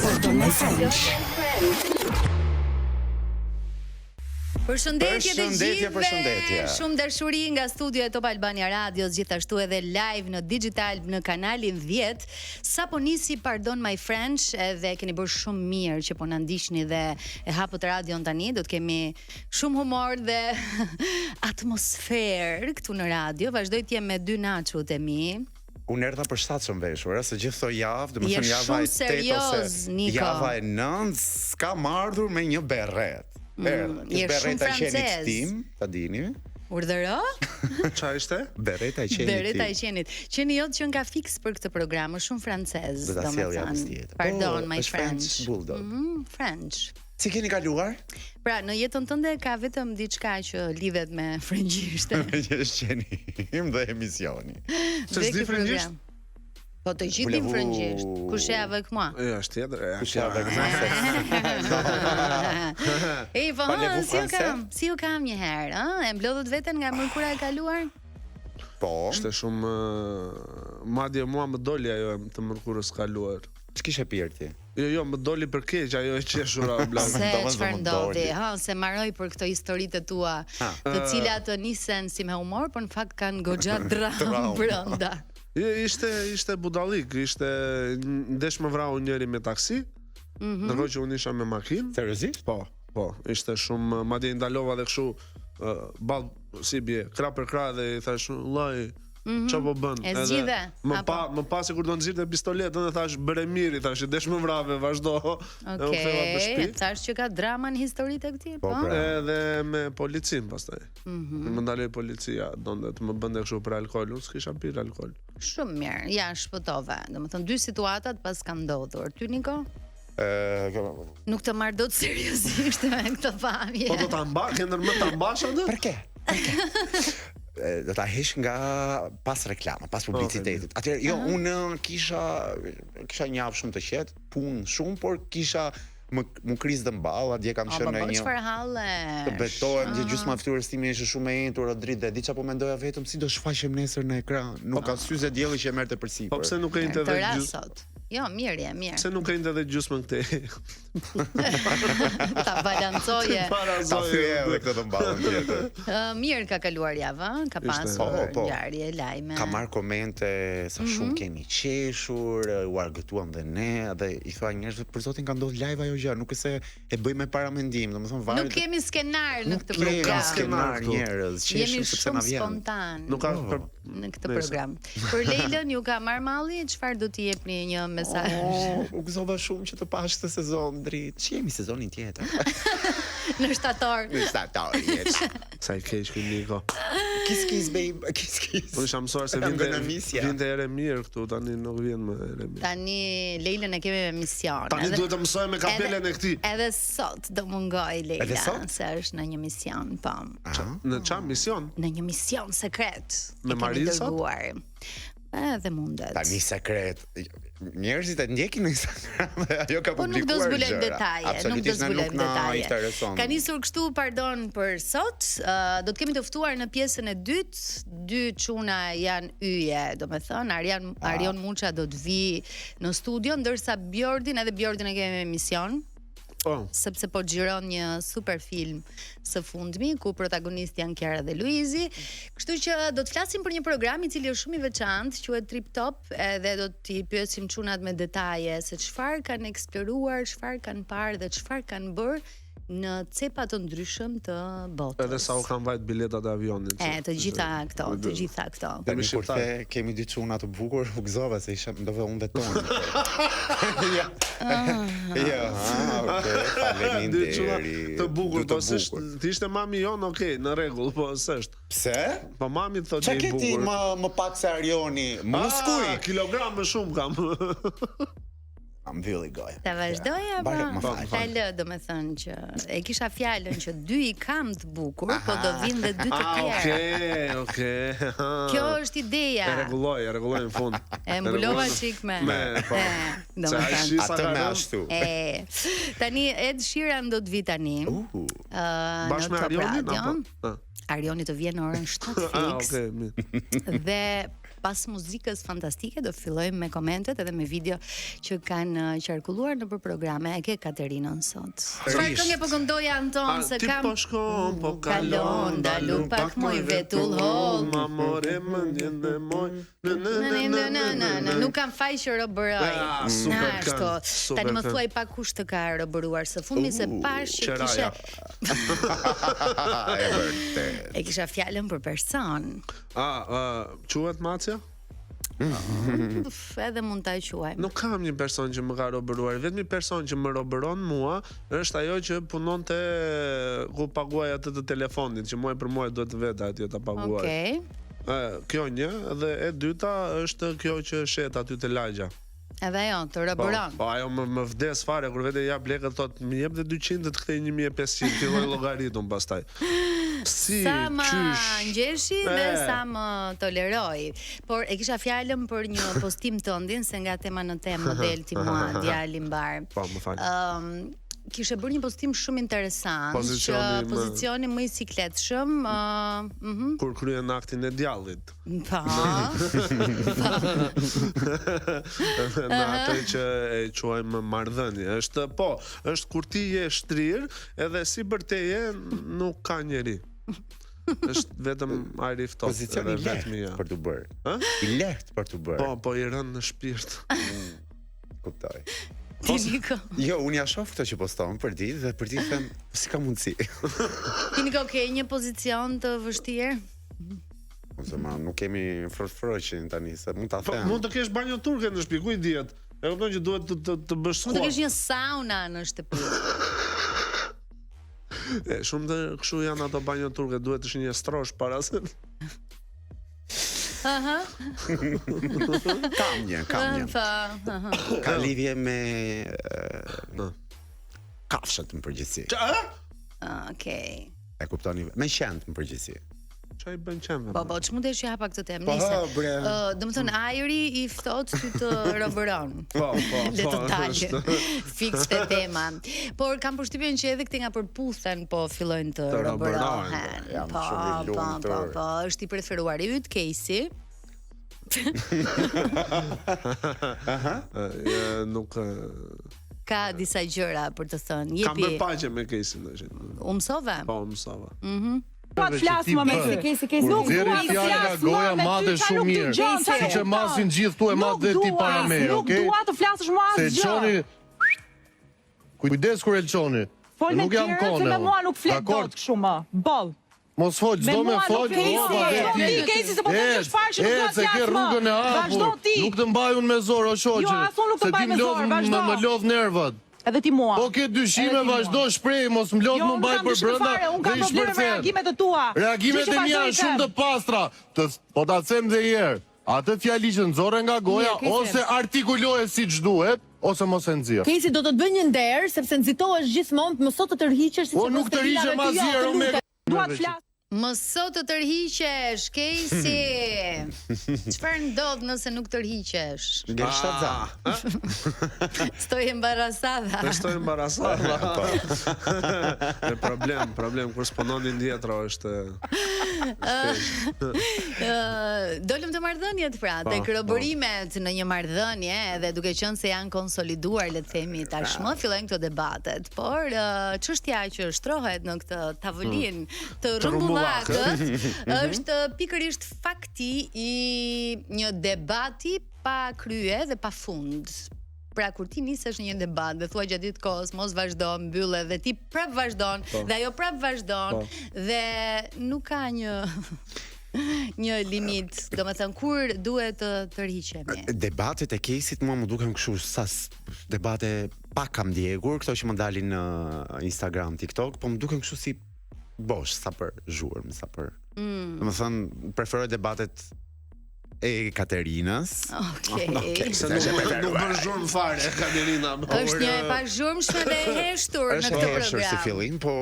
Pardon my French. Përshëndetje të gjithëve. Përshëndetje. Shumë dashuri nga studio e Top Albania Radios, gjithashtu edhe live në digital në kanalin 10. Sapo nisi Pardon My French, edhe keni bërë shumë mirë që po na ndiqni dhe e hapët radion tani. Do të kemi shumë humor dhe atmosferë këtu në radio. Vazhdoj të jem me dy naçut e mi. Unë erdha për shtatshëm veshur, se gjithë këto javë, domethënë java shumë e 8 serioz, ose Niko. java e 9, s'kam ardhur me një berret. Je shumë Berreta e qenit francez. tim, ta dini. Urdhëro? Çfarë ishte? Berreta e qenit. Bereta e qenit. Qeni jot që nga fix për këtë program, është shumë francez, Do ta sjell javës domethënë. tjetër. Pardon my është French. bulldog. French. Si keni kaluar? Pra, në jetën tënde ka vetëm diçka që lidhet me frëngjishte. Që është qeni im dhe emisioni. Se s'di frëngjisht? Po të gjithë dim frëngjisht. Kush e avec moi? Jo, është tjetër. Kush ja ve Ej, po, Parlez-vous si u français? kam? Si u kam një herë, ë? E mblodhët veten nga mërkura e kaluar? Po, Ishte shumë madje mua më doli ajo të mërkurës kaluar. ç'kishe pirë ti? Jo, më doli për keq ajo e qeshura bla. Se domethënë çfarë më ndodhi? doli. Ha, se marroj për këto historitë tua, të cilat nisen si me humor, por në fakt kanë goxha dramë Trauma. brenda. Ishte budallik, ishte ndesh më vrau njëri me taksi, ndërkohë që unë isha me makinë. Seriozisht? Po, ishte shumë, madje ndalova dhe kështu ball si bie, krah për krah dhe i thash vllai, çfarë po bën? E zgjidhe, Më pas se kur do nxirrte pistoletën dhe thash bëre mirë, i thash desh më vrave, vazhdo. Dhe u ktheva për Okej, shtëpi. thash që ka drama në historitë e këtij, po? pra. Edhe me policin pastaj. Më ndaloi policia, donte të më bënte kështu për alkool, unë s'kisha pirë alkool. Shumë mirë, ja shpëtove. Domethënë dy situatat pas kanë ndodhur. Ty Niko? Nuk të marr dot seriozisht me këtë familje. Po do ta mbash, ndër më ta mbash atë? Për ke? Do ta hesh nga pas reklama, pas publicitetit. Atëherë, jo, unë kisha një javë shumë të qetë, punë shumë, por kisha më kriz dhe mball, atje kam qenë në një çfarë halle? të betohem, që gjysma e fytyrës time ishte shumë e entur, o dritë dhe di çapo mendoja vetëm si do shfaqem nesër në ekran. Nuk ka syze dielli që e merrte përsipër. Po pse nuk e inte Të edhe ras sot. Jo, mirë, mirë. Pse nuk e inte edhe gjysmën këtej? Ta balancoje. Ta thyej edhe këtë të mballën tjetër. Mirë ka kaluar java, ka pasur Po. ngjarje, lajme. Ka marr komente sa shumë keni qeshur, u argëtuam dhe ne, dhe i thua njerëzve për zotin ka ndodhur live ajo gjë, nuk e se e bëj me paramendim, domethënë varet. Nuk kemi skenar në këtë Ka program. skenar njerëz, Jemi qeshur sepse shumë na vjen. spontan Nuk ka për në këtë program. Për Leilën ju ka marr malli, çfarë do t'i jepni një mesazh? U gëzova shumë që të pash këtë sezon dritë. Që jemi sezonin tjetër. Në shtator. Në shtator jetë. sa i keq ky Niko. Kiss babe, kiss. Unë isha mësuar se Jam vinte gëna misja. vinte ere mirë këtu, tani nuk vjen më ere mirë. Tani Leilën e kemi me mision. Tani duhet të mësoj me kapelen e këtij. Edhe sot do mungoj Leila, Edhe sot? se është në një mision, po. Në çfarë mision? Në një mision sekret. Me e kemi Marin sot? dërguar. Edhe mundet. Tani sekret. Njerëzit e ndjekin në Instagram dhe ajo ka Po nuk do publikuar zbulojmë gjëra. detaje, nuk do Absolutisht na zbulojmë nuk na detaje. intereson. Ka nisur kështu, pardon për sot. Do të kemi të ftuar në pjesën e dytë. Dy çuna janë yje, domethënë Arion Muça do të vi në studio, ndërsa Bjordin e kemi me emision. Po. Sepse po xhiron një super film së fundmi ku protagonistë janë Kiara dhe Luizi. Kështu që do të flasim për një program i cili është shumë i veçantë, quhet Trip Top, edhe do t'i pyesim çunat me detaje se çfarë kanë eksploruar, çfarë kanë parë dhe çfarë kanë bërë në cepa të ndryshëm të botës. Edhe sa u kanë vajt biletat e avionit. Të gjitha këto. Tani kur the kemi dy çuna të bukur, u gëzova se isha ndove unë dhe tonë. Ja. Okay, faleminderit. Të bukur, po s'është, ti ishte mami jon, okay, në rregull, po s'është. Pse? Po mami thotë Çka i ke ti bukur. më pak se Arioni? Muskuj. Kilogram më shumë kam. Am vylli goja. Ta vazhdoj apo? Më fal. Ta lë, domethënë që e kisha fjalën që dy i kam të bukur, po do vinë dhe dy të tjerë. Okay. Kjo është ideja. E rregulloj në fund. E mbulova çik me. Po. Domethënë. Atë me ashtu. Tani Ed Sheeran do të vi tani. Bashkë me Arionin apo? Arioni të vjen në orën 7 Ah, fix. okay. Dhe pas muzikës fantastike do fillojmë me komentet edhe me video që kanë qarkulluar nëpër programe. E ke Katerinën sot. Çfarë këngë po këndoja Anton se Ti kam po shkon, po kalon, dalu pak moj vetull hol. Ma more mëndjen dhe moj. Nuk kam faj që robëroj. Super këngë. Tani më thuaj pak kush të ka robëruar së fundi se pash që kishe e kisha fjalën për person. Quhet Macja? Edhe mund ta quajmë. Nuk kam një person që më ka robëruar. Vetmi person që më robëron mua është ajo që punon te ku paguaj atë të telefonit, që muaj për muaj duhet vetë atje ta paguaj. Okej. Kjo një, dhe e dyta është kjo që shet aty te lagja. Edhe jo, të robëron. Po ajo më vdes fare kur vetë jap lekët thotë më jep dhe 200 të kthej 1500, filloi llogaritun pastaj. Sa më ngjeshi dhe sa më toleroj. Por e kisha fjalën për një postim tëndin se nga tema në temë model ti mua djali mbar. Po, më fal. Kishe bërë një postim shumë interesant pozicioni më i sikletshëm kur kryen aktin e djallit. Po. Në atë që e quajmë marrëdhënie. Është kur ti je shtrir, edhe si për teje nuk ka njeri. Është vetëm ajri i ftohtë. Pozicioni i lehtë për të bërë. I lehtë për të bërë. Po i rënë në shpirt. Kuptoj. Jo, unë ja shoh këto që poston për ditë dhe për ditë them si ka mundësi. Ti nuk ke një pozicion të vështirë? Ose nuk kemi frofroqin tani se mund ta them. Mund të kesh banjo turke në shtëpi, ku i dihet? E kupton që duhet të bësh skuq. Mund të kesh një sauna në shtëpi. Shumë të kështu janë ato banjo turke, duhet të një strosh para se. Kam një. Ka lidhje me kafshët në përgjithësi. Okej. E kuptoni? Me qend në përgjithësi. Çfarë bën qendë? Po, ç'mundesh ja pak të them nisë. Domethënë ajri i ftohtë ty të robëron. Po. Le të dalë. Fiks te tema. Por kam përshtypjen që edhe këti nga përputhen po fillojnë të robërohen. Po, është i preferuari yt Casey. Nuk ka disa gjëra për të thënë. Kam bërë paqe me Casey tash. U mësova? Po, mësova. Dua të flas më me Casey. Nuk dua të flas goja madhe shumë mirë. Siç e masin gjithë tu e madhe ti para me, okay? Nuk dua të flasësh më asgjë. Se Elçoni kujdes kur Elçoni. Nuk jam kone. Me mua nuk flet dot kështu më. Boll. Mos fol, çdo me fol. Casey se po të bësh fare që nuk se ke rrugën e hapur. Nuk të mbaj unë me zor o shoqë. Jo, as unë nuk të mbaj me zor, vazhdo. Më lodh nervat. Edhe ti mua. Po ke dyshime, vazhdo shpreh, mos më lodh më mbaj për brenda. Unë kam probleme me reagimet e tua. Reagimet e mia janë shumë të pastra. Po ta them edhe një herë. Atë fjali që nxorre nga goja ose artikuloje siç duhet, ose mos e nxjerr. Casey do të të bëj një nder sepse nxitohesh gjithmonë, më sot të tërhiqesh siç nuk tërhiqem asnjëherë unë. Dua të flas. Më sot të tërhiqesh, Casey. Çfarë ndodh nëse nuk tërhiqesh? Ngel shtaza. Stoj embarazada. Stoj embarazada. Problem kur spononi ndjetra është. Dolëm të marrëdhëniet pra, tek robërimet në një marrëdhënie, edhe duke qenë se janë konsoliduar, le të themi tashmë, fillojnë këto debatet. Por çështja që shtrohet në këtë tavolinë të rrumbullakët është pikërisht fakti i një debati pa krye dhe pa fund. Pra kur ti nisesh në një debat dhe thua gjatë ditë kohës mos vazhdo, mbyll dhe ti prap vazhdon dhe ajo prap vazhdon dhe nuk ka një limit, domethënë kur duhet të tërhiqemi. Debatet e Caseyt mua më duken kështu sa debate pak kam ndjekur, këto që më dalin në Instagram, TikTok, po më duken kështu si bosh, sa për zhurmë, sa për... Domethënë, preferoj debatet e Katerinës. Okej. Se nuk bën zhurmë fare Katerina. Është një e pazhurmshme dhe e heshtur në këtë program. Është e heshtur si fillim, po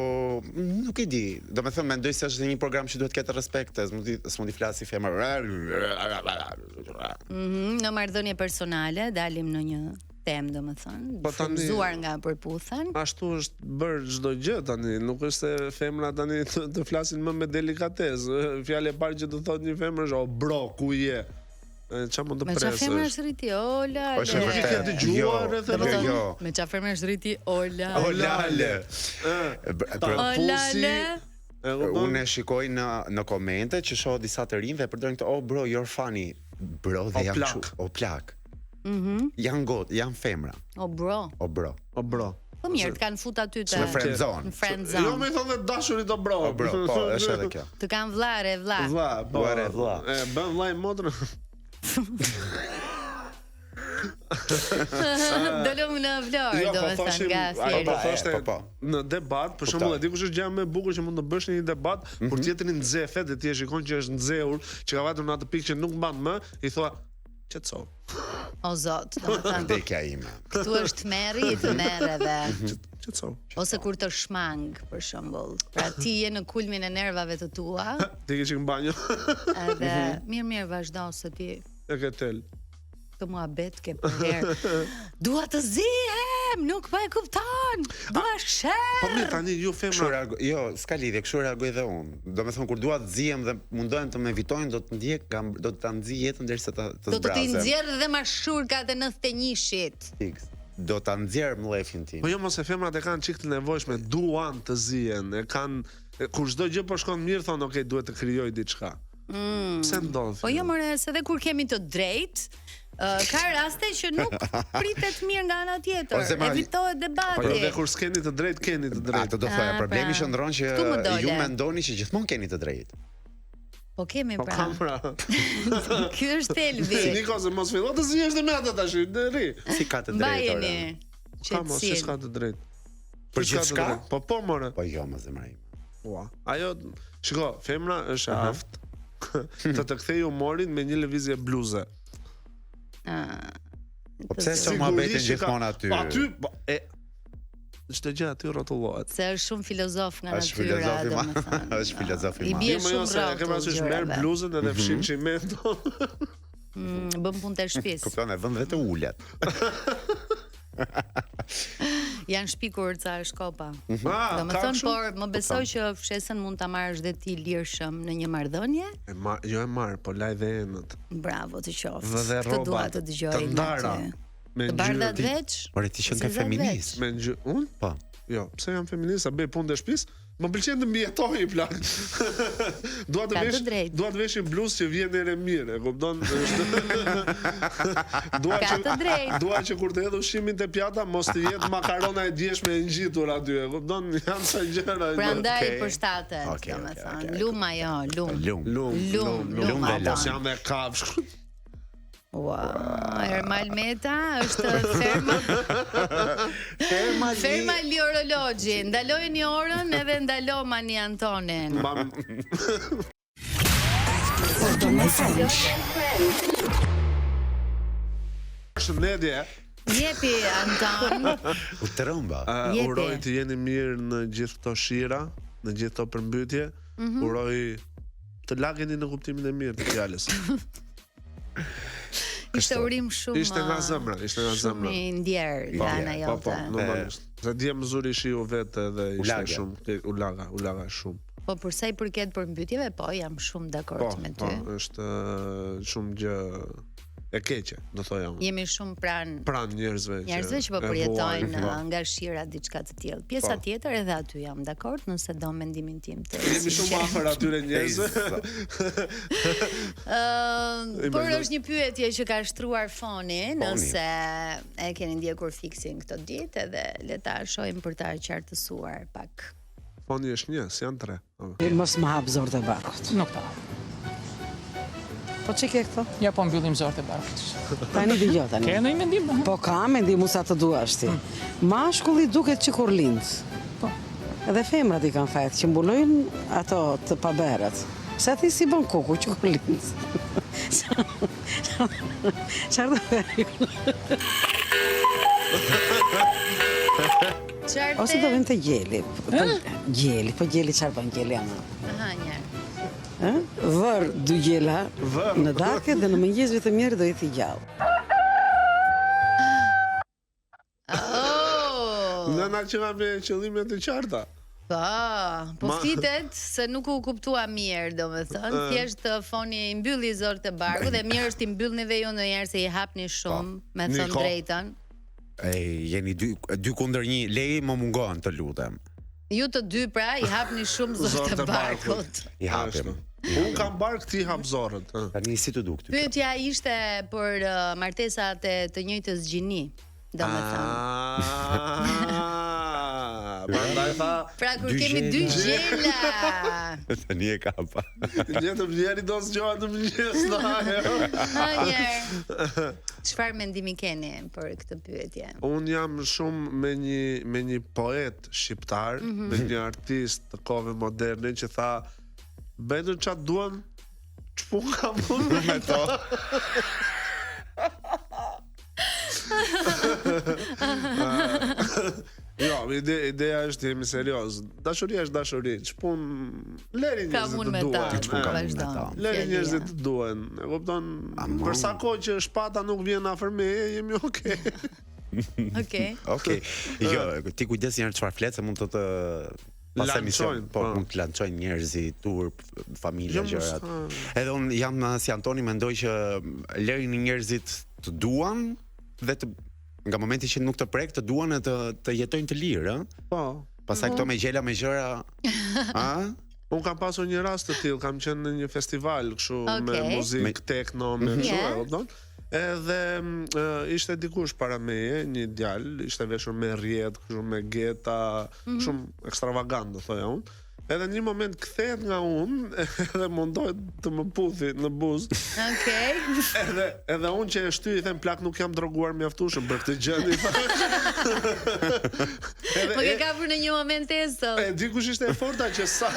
nuk e di. Domethënë mendoj se është një program që duhet të ketë respekt, s'mund të flasi femër. Në marrëdhënie personale dalim në një temë, domethënë, frymzuar nga përputhen. Ashtu është bërë çdo gjë tani, nuk është se femra tani të flasin më me delikatesë. Fjala e parë që do thotë një femër është "O bro, ku je?" Çfarë mund të Me çfarë femra presësh? është rriti? Ola. Është e vërtetë. Ke dëgjuar edhe Jo, jo. Me çfarë femra është rriti? Ola. Olale. Olale. Unë e shikoj në komente që shoh disa të rinj dhe përdorin këtë oh bro you're funny. Bro dhe janë plak. kështu, o plak. Janë gotë, janë femra. O bro. O bro. O bro. Po mirë, të kanë fut aty të Në friend zone. në friend Jo zone. më thonë dashurit o bro. O bro, po, është edhe kjo. Të kanë vllare, vlla. Vlla, po. Vllare, vlla. E bën vllai motrën. Dolëm në Vlorë, Jo, po domethënë thoshim, nga ajo Fieri. po thoshte Po. në debat, për shembull, e di kush është gjë më e bukur që mund të bësh në një debat, kur tjetrin nxehet dhe ti e shikon që është nxehur, që ka vajtur në atë pikë që nuk mban më, i thua qetso. O zot, domethënë Ndekja ime. këtu është merri, të merr edhe. Qetso. Ose kur të shmang, për shembull. Pra ti je në kulmin e nervave të tua, Ti ke qenë në banjo. edhe mirë vazhdo se ti E ke tel. të muhabet ke për herë. Dua të zihem, nuk po e kupton. Dua Po shër. mirë tani ju Kështu femra. jo, s'ka lidhje, kështu reagoj dhe unë. Domethënë kur dua të zihem dhe mundohen të më evitojnë, do të ndjek, do të ta nxij jetën derisa të Do të ti zbrazem. nxjerr dhe mashurkat e 91-shit. Fiks. Do ta nxjerr mllefin tim. Po jo mos e femrat e kanë çik të nevojshme, duan të zihen, e kanë kur çdo gjë po shkon mirë thonë, okay, duhet të krijoj diçka. Pse ndodh? Po jo more, se dhe kur kemi të drejtë, ka raste që nuk pritet mirë nga ana tjetër. Ose ma- Evitohet Po jo, dhe debati. kur s'keni të drejtë, keni të drejtë. Atë do thoya, Ah, problemi pra. qëndron që Këtu më dole. ju mendoni që gjithmonë keni të drejtë. Po kemi Po pra. kam pra. Ky është thelbi. Niko se mos fillo të zihesh në natë tash, deri. Si ka të drejtë? ore? Mbajeni. Ka mos Qetësin. s'ka të drejtë. Për S'ka të gjithçka? drejtë. Po more. Po jo, më zemra ime. Ua. Ajo, shiko, femra është aftë të kthej humorin me një lëvizje bluze. Po pse s'o muhabetin Sigurisht që ka- gjithmonë aty? Po aty, po e çdo gjë aty rrotullohet. Se është shumë filozof nga Është natyra, filozof i madh. domethënë. Është filozof i I madh. bie Jo, më jo shumë se e ke rrotull parasysh merr gjërave. bluzën edhe fshin çimento. Bën punë të shtëpisë. Kupton, e vën vetë ulet. Janë shpikur ca shkopa. Ah, Domethënë, por më besoj që fshesën mund ta marrësh dhe ti lirshëm në një marrëdhënie. Jo e marr, po laj dhe enët. Bravo të qoftë. Vë dhe Këtë rroba dua të dëgjoj. të ndara. nga ty. Me Të bardhat ngjyrë. veç. Por e ti qenë ka Se zot feminist. Me ngjyrë. Unë? Po. Jo, pse jam feminist, a bëj punë të shtëpisë? Më pëlqen të mbijetoj i plak. Dua të Ka të vesh, drejtë. dua të vesh një bluzë që vjen erë mirë, e kupton? Është dua Ka të drejtë. Dua që kur të hedh ushimin te pjata mos të jetë makarona e djeshme e ngjitur aty, e kupton? Janë sa gjëra. Prandaj Okej. përshtatet, Okej, domethënë. okej. Lum ajo, lum. Lum. Lum dhe ato. lam. Mos janë dhe kafsh. Wow, Ermal Meta është ferma li orologji. Ndalojeni orën edhe ndalo Mani Antonin. Mbam Shëndetje. Jepi Anton. U trëmba. Jepi. Uroj të jeni mirë në gjithë këto shira, në gjithë këto përmbytje. Uroj të lageni në kuptimin e mirë të fjalës. Ishte urim shumë. Ishte nga zemra, ishte nga zemra. Shumë i ndjer nga ana Po, po, jote. normalisht. Se dje më zuri shiu vetë dhe ishte Ulagja. shumë, ulaga shumë. Po për sa i përket përmbytjeve, po jam shumë dakord me ty. Është shumë gjë e keqe, do thoja unë. Jemi shumë Pranë njerëzve që po e përjetojnë vuajnë, nga shira diçka të tillë. Pjesa Po. tjetër edhe aty jam dakord, nëse do mendimin tim të. Jemi shumë afër atyre njerëzve. Por Imagjino. është një pyetje që ka shtruar Foni, nëse e keni ndjekur fiksin këtë ditë edhe le ta shohim për ta qartësuar pak. Foni është një, si janë tre. Mos më hap zorët e barkut. Nuk ta. Po që ke këto? Ja po mbyllim zorët e barkut. Tani dëgjoj tani. Ke ndonjë mendim? Po ka mendim sa të duash ti. Mashkulli duket që kur lind. Po. Edhe femrat i kanë fat që mbulojnë ato të paberët. Sa ti si bën kuku që kur lind. Çfarë do bëj? Çfarë? Ose do vim të gjeli. Gjeli, po gjeli çfarë bën gjeli ama? Aha, një. Vër dy gjela në darkë dhe në mëngjes vetëm njëri do jetë i gjallë. Oh! Nëna që nga me qëllime të qarta. Po flitet se nuk u kuptua mirë, domethënë, thjesht foni i mbylli zor të barku dhe mirë është i mbyllni dhe ju ndonjëherë se i hapni shumë, me thënë drejtën. Jeni dy kundër një, leji më mungon të lutem. Ju të dy pra i hapni shumë zor të barkut. I hapim. Unë kam bark, ti hap zorët. Tani si të duk ty. Pyetja ishte për martesat e të njëjtës gjini, domethënë. Prandaj tha, Pra kur kemi dy gjela. Tani e kapa. Njëtëm njeri do s'gjohet në mëngjes Çfarë mendimi keni për këtë pyetje? Unë jam shumë me një poet shqiptar, me një artist të kohëve moderne që tha, bëjnë çfarë duan, ç'pun kam unë me to. Jo, ideja është jemi serioz. Dashuria është dashuri. Ç'pun leri njerëzit të duan. Leri njerëzit të duan. E kupton? Për sa kohë që shpata nuk vjen afër meje, jemi okay. Okej. Jo, ti kujdes një herë çfarë flet se mund të pas emision, po mund të lançojnë njerëzit turp, familje, gjërat. Edhe un jam si Antoni, mendoj që lerini njerëzit të duan dhe nga momenti që nuk të prek të duan e të jetojnë të lirë, ëh? Po. Pastaj këto me gjela me gjëra, Unë kam pasur një rast të tillë, kam qenë në një festival kështu me muzikë techno, me kështu, e kupton? Edhe ishte dikush para meje, një djalë, ishte veshur me rrjet, kështu me geta, shumë ekstravagant, do thoja unë. Edhe një moment kthehet nga unë, edhe mundohet të më puthi në buzë. Edhe unë që e shty i them plak nuk jam droguar mjaftueshëm për këtë gjë. Po ke kapur në një moment eso. Dikush ishte e forta që sa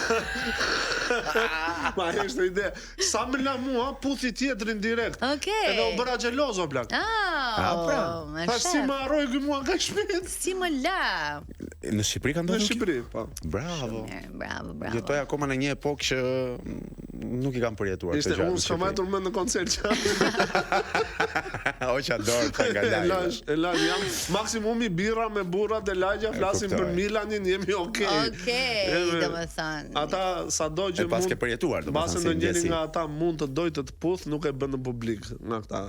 ma ishte ide. Sa më la mua, puthi tjetrin direkt. Edhe u bëra xheloz o plak. Pra, si më harroi ky mua nga shpejt. Si më la. Në Shqipëri kanë ndodhur? Në Shqipëri, po. Bravo. Bravo. Jetoj akoma në një epokë që nuk i kam përjetuar këtë gjë. Unë s'kam vajtur më në koncert që. O që ador të nga lajë. E lash, jam maksimumi birra me burrat e lagja, flasim për Milanin, jemi okay. Domethënë. Ata sado që pas ke përjetuar, domethënë. Mbase ndonjëri nga ata mund të dojtë të puth, nuk e bën në publik nga këta.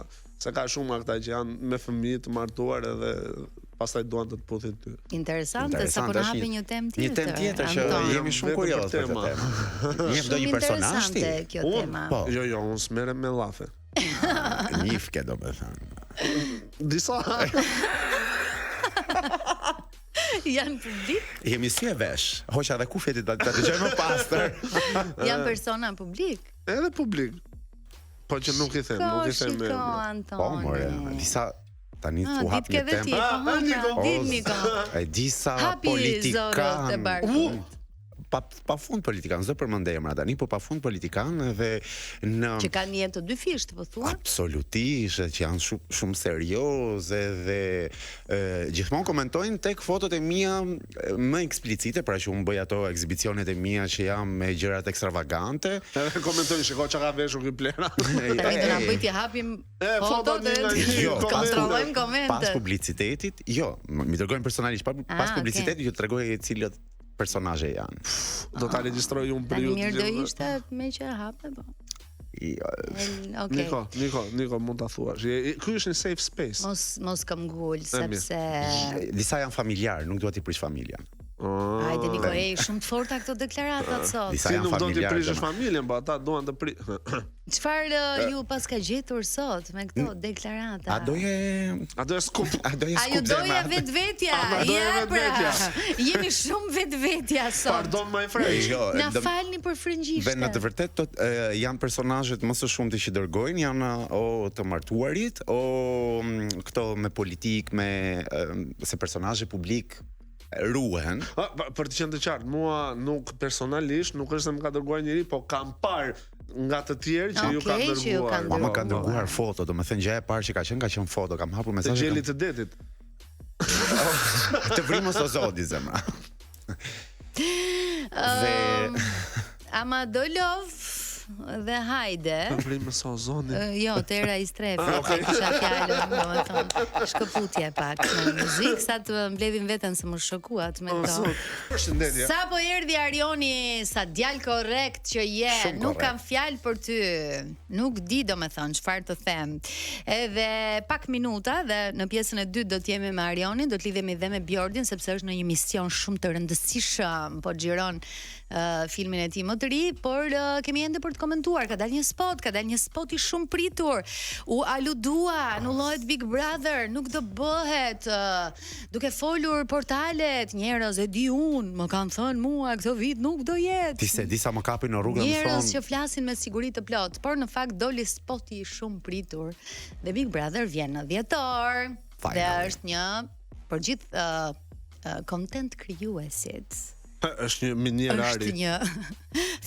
Se ka shumë nga këta që janë me fëmijë të martuar edhe pastaj duan të puthin ty. Interesante, sa po na hapi një temë tjetër. Një temë tjetër që jemi shumë kurioz për këtë temë. Njeh ndonjë personazh ti? Kjo tema. Jo, unë s'merrem me llafe. Njif ke domethënë. Disa. Janë publik? Jemi si e vesh. Hoqa dhe kufjetit ta dëgjoj më pastër. Janë persona publik? Edhe publik. Po që nuk i them, nuk i them. Po, more, disa tani u hap një temp. Disa politikanë. Pa fund politikanë, s'do përmendej emra tani, po pa fund politikanë dhe që kanë jetë të dy fisht, po thua? Absolutisht, që janë shumë serioze dhe gjithmonë komentojnë tek fotot e mia më eksplicite, pra që unë bëj ato eksibicionet e mia që jam me gjërat ekstravagante. Edhe komentojnë shiko çka ka veshur ky plera. Tani do na bëj ti hapim fotot e kontrollojmë komente. Pas publicitetit, jo, mi dërgojnë personalisht, pas publicitetit ju tregoj cilët personazhe janë. Do ta regjistroj unë për ju. Mirë do ishte me që hape, po. Niko, mund ta thuash. Ky është një safe space. Mos kam ngul sepse disa janë familjar, nuk dua t'i prish familjen. Hajde Niko, shumë të forta këto deklaratat sot. Disa janë familjar. Nuk do t'i prishësh domethënë. familjen, po ata duan të prish. Çfarë ju pas ka gjetur sot me këto deklarata? A doje skup. A ju doja vetvetja? Ja, pra. Jemi shumë vetvetja sot. Pardon my friend. Na falni për frëngjishte. Dhe në të vërtetë janë personazhet më së shumti që dërgojnë, janë o të martuarit, o këto me politik, me se personazhe publik ruhen. Për të qenë të qartë, mua nuk personalisht nuk është se më ka dërguar njëri, po kam parë nga të tjerë që ju kanë dërguar. Më ka dërguar foto, domethënë gjëja e parë që ka qenë foto, kam hapur mesazhe. Të gjelit të detit. Të vrimës o zodi zemra. Dhe Ama do lov dhe hajde. Vrimë sa ozoni. Jo, të era i strefi, kisha fjalën, domethënë, shkëputje pak në muzikë, sa të mbledhin veten se më shokuat me këto. Përshëndetje. Sa po erdhi Arioni, sa djalë korrekt që je, Shumë nuk korrekt. kam fjalë për ty. Nuk di domethënë çfarë të them. Edhe pak minuta dhe në pjesën e dytë do të jemi me Arionin, do të lidhemi dhe me Bjordin sepse është në një mision shumë të rëndësishëm, po xhiron filmin e tij më të ri, por kemi ende për të komentuar. Ka dalë një spot i shumë pritur. U aludua, anullohet Big Brother, nuk do bëhet. Duke folur portalet, njerëz e di unë, më kanë thënë mua këtë vit nuk do jetë. Ti se disa më kapin në rrugë më Njerëz thonë. që flasin me siguri të plot, por në fakt doli spoti i shumë pritur dhe Big Brother vjen në dhjetor. Dhe Finally. është një për gjithë content krijuesit. Është një minierari. Është një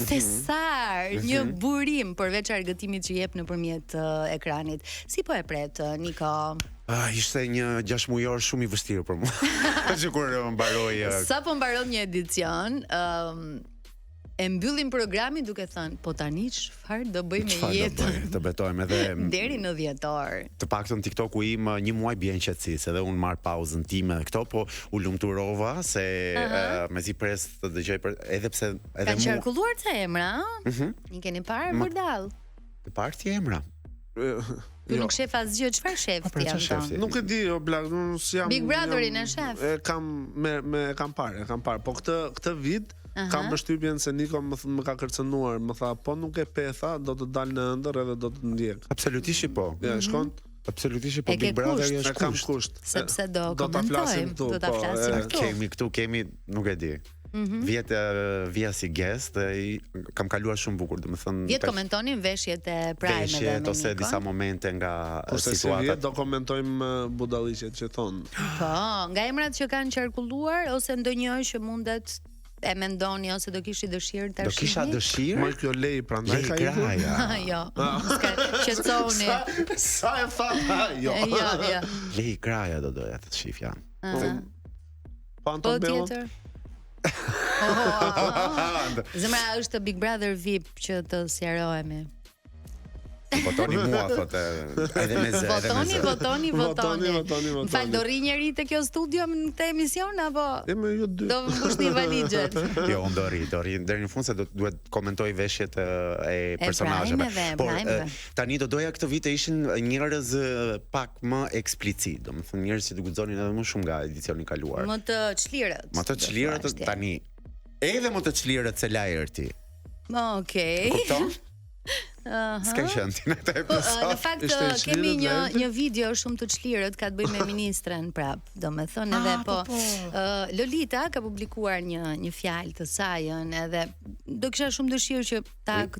thesar, një burim përveç argëtimit që jep nëpërmjet ekranit. Si po e pret Niko? Ishte një 6 mujor shumë i vështirë për mua. Që kur mbaroi Sa po mbaron një edicion, e mbyllim programin duke thënë, po tani çfarë do bëj me çfarë do jetën? bëj, të betojmë edhe Deri në dhjetor. të paktën TikToku im një muaj bie në qetësi, se edhe unë marr pauzën time këto, po u lumturova se mezi pres të dëgjoj edhe pse edhe Kanë mua qarkulluar ca emra, ëh? I keni parë për dall? të parë ti emra. Ju nuk shef asgjë, çfarë shef ti çfarë shef Anton? ti? Nuk e di, o blak, unë jam Big Brotherin e shef. E kam me kam parë. Po këtë vit kam përshtypjen se Niko më ka kërcënuar, më tha, po nuk e petha, do të dal në ëndër edhe do të ndjek. Absolutisht po. Ja, shkon. Absolutisht po E ke Big Brother kusht. E është kam kusht. kusht. Sepse do ta flasim komentojmë, këtu. do ta po, flasim këtu. Kemi nuk e di. Vija si guest kam kaluar shumë bukur, domethënë Vjet komentonin veshjet e Prime-ve me veshjet ose Nikon. disa momente nga Kurse si situatat. vjet do komentojmë budalliqet që thon. Po, nga emrat që kanë qarkulluar ose ndonjë që mundet e mendoni ose do kishi dëshirë ta Do kisha shihni? dëshirë? Më kjo lej prandaj Lej ka ikur. graja. Jo, s'ka qetësoni. Sa e tha? Jo. Jo. Lej graja do doja të shifja. Po Po Anton Bello. tjetër. Zemra është Big Brother VIP që të sqarohemi. Votoni mua thotë edhe me zë, edhe me Votoni. Votoni. Më fal, do rri njëri te kjo studio në këtë emision apo E më ju dy. do mbushni valigjet? Jo, unë do rri deri në fund se duhet komentoj veshjet e personazheve. Prime-ve, Por Prime-ve. tani do doja këtë vit të ishin njerëz pak më eksplicit, domethënë njerëz që të guxonin edhe më shumë nga edicioni i kaluar. Më të çlirët. Më të çlirët tani. Edhe më të çlirët se la erti. Okej. Kupton? S'ka qenë ti në këtë Po, episod. në fakt Ishte e kemi çlirët, Lenti? një video shumë të çlirët ka të bëjë me ministren prap, domethënë edhe po Lolita ka publikuar një fjalë të sajën edhe do kisha shumë dëshirë që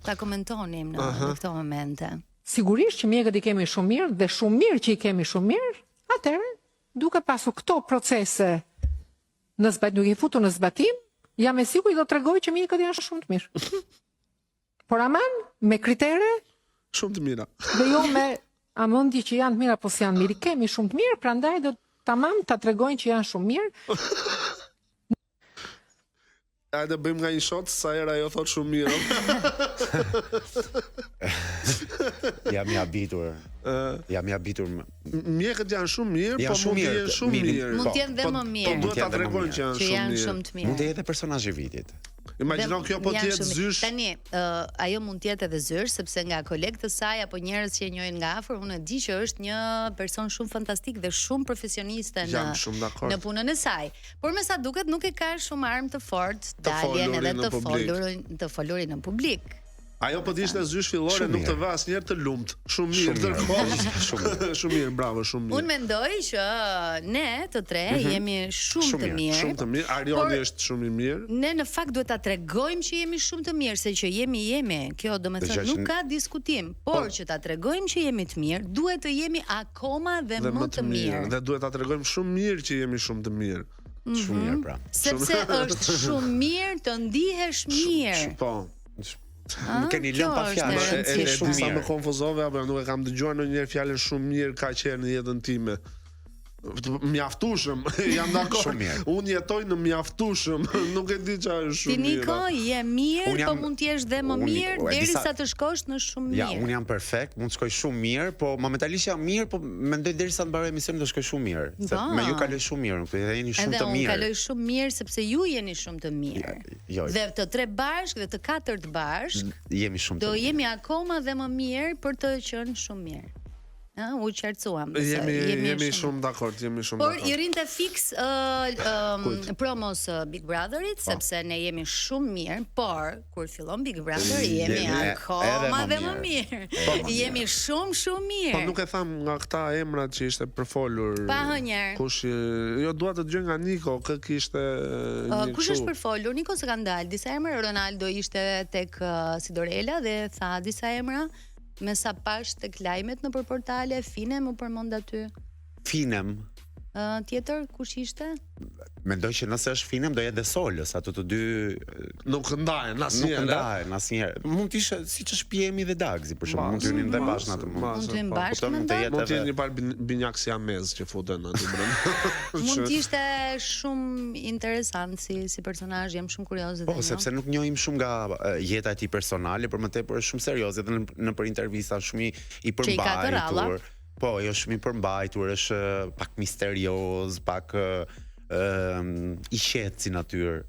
ta komentonim në këto momente. Sigurisht që mjekët i kemi shumë mirë dhe shumë mirë që i kemi shumë mirë, atëherë duke pasur këto procese duke i futur në zbatim, jam e sigurt do t'rregoj që mjekët janë shumë të mirë. Por aman me kritere Shumë të mira. dhe jo me amendje që janë të mira apo s'janë mirë. Kemi shumë të mirë, prandaj do tamam ta tregojnë që janë shumë mirë. Hajde bëjmë nga një shot sa era ajo thot shumë mirë. Jam i habitur. Jam i habitur. Mjekët janë shumë mirë, Janë po shumë mund të mirë, jenë shumë mirë. mirë. Mund të jenë dhe Po- më Po mirë. duhet ta Mund të jenë dhe më tregojnë që Që janë janë shumë shumë mirë. të mirë. Mund të jetë personazhi i vitit. Imagjino kjo po të Janë jetë shumë- zysh. Tani, ajo mund të jetë edhe zysh sepse nga kolegët e saj apo njerëz që e njohin nga afër, unë e di që është një person shumë fantastik dhe shumë profesioniste Jam shumë dakord. në punën e saj. Por me sa duket nuk e ka shumë armë të fortë daljen folurin edhe në publik. të folurin në publik. Ajo po dishte zysh fillore Shumë nuk të mirë. vë asnjëherë të lumt. Shumë mirë Shumë mirë. ndërkohë. Shumë Shumë mirë, bravo, shumë mirë. Unë mendoj që ne të tre jemi shumë Shumë të mirë, mirë. Shumë të mirë. Arioni Por- është shumë i mirë. Ne në fakt duhet ta tregojmë që jemi shumë të mirë, se që jemi. Kjo do me Dhe thënë që nuk që- ka diskutim, por që ta tregojmë që jemi të mirë, duhet të jemi akoma dhe Dhe më të mirë. Dhe duhet ta tregojmë shumë mirë që jemi shumë të mirë. Shumë mirë pra. Sepse është shumë mirë të ndihesh mirë. Po. Nuk keni kjo lënë pa është fjalë. e është rëndësishme. shumë Disa më mirë. konfuzove apo nuk e kam dëgjuar ndonjëherë fjalën shumë mirë ka qenë në jetën time. Mjaftueshëm, jam dakord. Shumë mirë. Unë jetoj në mjaftueshëm, nuk e di çfarë është Ti shumë mirë. Niko je mirë, Unë po jam- mund të jesh dhe më unë- mirë e disa- derisa të shkosh në shumë Ja, mirë. unë jam perfekt, mund të shkoj shumë mirë, po momentalisht jam mirë, po mendoj derisa të mbaroj emisionin do shkoj shumë mirë. Se Ba. me ju kaloj shumë mirë, nuk dhe jeni shumë Edhe të unë mirë. kaloj shumë mirë sepse ju jeni shumë të mirë. Jo, Dhe të 3 bashk dhe të 4 bashk jemi shumë do të mirë. jemi akoma dhe më mirë për të qenë shumë mirë. U qartësuam. besoj, Jemi shumë dakord, jemi shumë Por dakord. i rinte fix promos Big Brotherit sepse ne jemi shumë mirë, por kur fillon Big Brother jemi Jemi akoma edhe dhe më më mirë. Po, më Jemi shumë mirë. Po nuk e tham nga këta emrat që ishte përfolur. Pa hënjer. Jo, dua të dëgjoj nga Niko, kë kishte një Kush kështu. është përfolur? Niko se ka ndalë disa emra. Ronaldo ishte tek Sidorela dhe tha disa emra. Me sa pash tek lajmet në portale, Finem u përmend aty. Finem. Tjetër kush ishte? Mendoj që nëse është Finem do jetë dhe Solës, ato të dy Nuk ndahen nuk asnjëherë. ndahen asnjëherë. Mund të ishte siç është Piemi dhe Dagzi, për shembull, mund të jenin dhe bashkë në atë mund. Mund të jenë po, bashkë me mund të nda? jetë Mund të jenë edhe një par binjak siamez që futen aty brenda. Mund të ishte shumë interesant si personazh, jam shumë kurioze Po, sepse nuk njohim shumë nga jeta e tij personale, por më tepër është shumë serioz edhe në për intervista shumë i Që i ka të ralla. përmbajtur. Po, jo shumë i përmbajtur, është pak misterioz, pak i qetë si natyrë.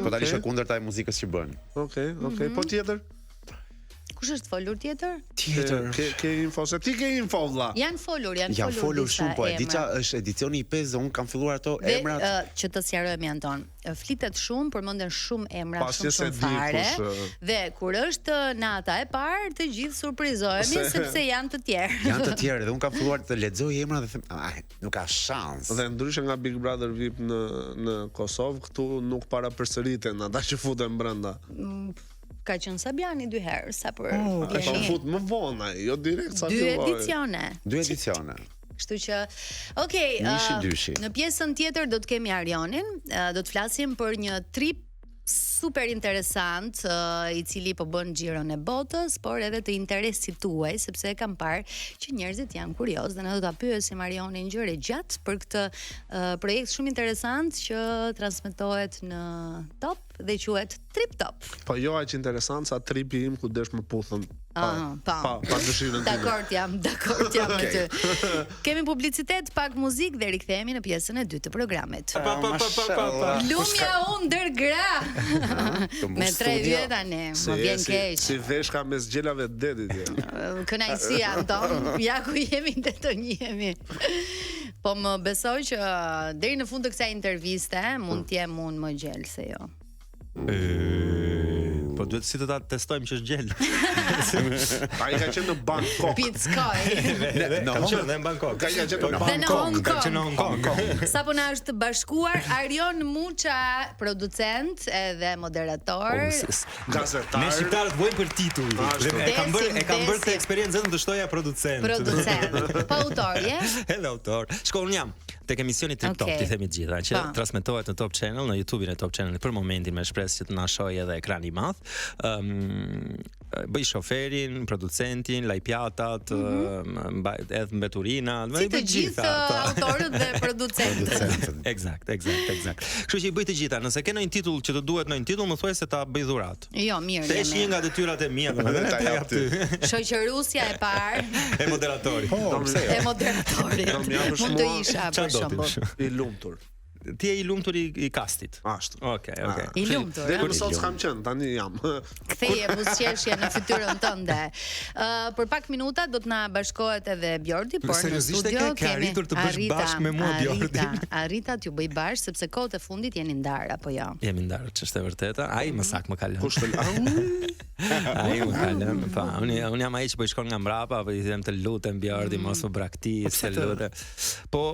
Totalisht e kundërta e muzikës që bën. Okej. Po tjetër? Kush është folur tjetër? Ke info, se ti ke info vlla. Janë folur Janë folur disa shumë, po e di emra. qa është edicioni i 5 dhe unë kam filluar ato Dhe emrat. që të sqarojmë Anton, flitet shumë, përmenden shumë emra, Pasi se shumë di fare. kush, Dhe kur është nata e parë, të gjithë surprizohemi sepse janë të tjerë. Janë të tjerë dhe unë kam filluar të lexoj emra dhe them, nuk ka shans. Dhe ndryshe nga Big Brother VIP në Kosovë, këtu nuk para përsëriten ata që futen brenda. Ka qenë Sabiani 2 herë, sa për Ai po fut më vonë, ai, jo direkt sa 2 filloi. edicione. 2 edicione. Kështu që, okay, Nishi dyshi. në pjesën tjetër do të kemi Arionin, do të flasim për një trip super interesant i cili po bën xhiron e botës, por edhe të interesit tuaj, sepse e kam parë që njerëzit janë kurioz dhe ne do ta pyesim Arionin gjëre gjatë për këtë projekt shumë interesant që transmetohet në Top dhe quhet Trip Top. Po jo aq interesant sa tripi im ku desh më puthën. Pa dëshirën time. Dakord jam me ty. Kemi publicitet, pak muzikë dhe rikthehemi në pjesën e dytë të programit. Lumja unë ndër gra. Me 3 vjet tani, më vjen keq. Si veshka mes gjelave të dedit. Kënaqësi Anton, ja ku jemi dhe të njihemi. Po më besoj që deri në fund të kësaj interviste mund të jem unë më gjel se jo. Po duhet si të ta testojmë që është gjel. Ai ka qenë në Bangkok. Pickoj. Kam qenë dhe në Bangkok. Ka qenë në Dhe në Hong Kam qenë në Hong Kong. Sapo na është bashkuar Arion Muça, producent edhe moderator. gazetar. Ne shqiptarët vojmë për titull. Dhe e kam bërë Desim. të eksperiencën të shtoja producent. Po autor, je? Edhe autor. Shko, unë jam tek emisioni Trip Top, Okej. ti themi të gjitha, që Pa. transmetohet në Top Channel, në YouTube-in e Top Channel për momentin me shpresë që të na shohë edhe ekrani i madh. Bëj shoferin, producentin, lajpjatat, edhe mbeturina, Si të gjithë autorët dhe producentët. Eksakt. Kështu që i bëj të gjitha. Nëse ke ndonjë titull që të duhet ndonjë titull, më thuaj se ta bëj dhuratë. Jo, mirë Tesh një jemi. nga detyrat e mia, domethënë ta jap ty. Shoqërusja e parë E moderatori. e moderatorit. Do më japësh Mund të mua- isha Çfarë për do shembull. ti? I lumtur. Ti je i lumtur i kastit. Ashtu. Okej. I lumtur. Deri a? më sot s'kam qenë, tani jam. Ktheje buzëqeshje në fytyrën tënde. Për pak minuta do të na bashkohet edhe Bjordi, por në Seriozisht e studio ke arritur të bësh bashkë me mua, Bjordin? Arrita t'ju bëj bashkë sepse kohët e fundit jeni ndar apo jo? Jemi ndarë, ç'është e vërteta. Ai më sak më ka lënë. Kush të Ai më ka lënë. Po, unë jam ai që po i shkon nga mbrapa, po i them të lutem Bjordi, mos u braktis, të lutem. Po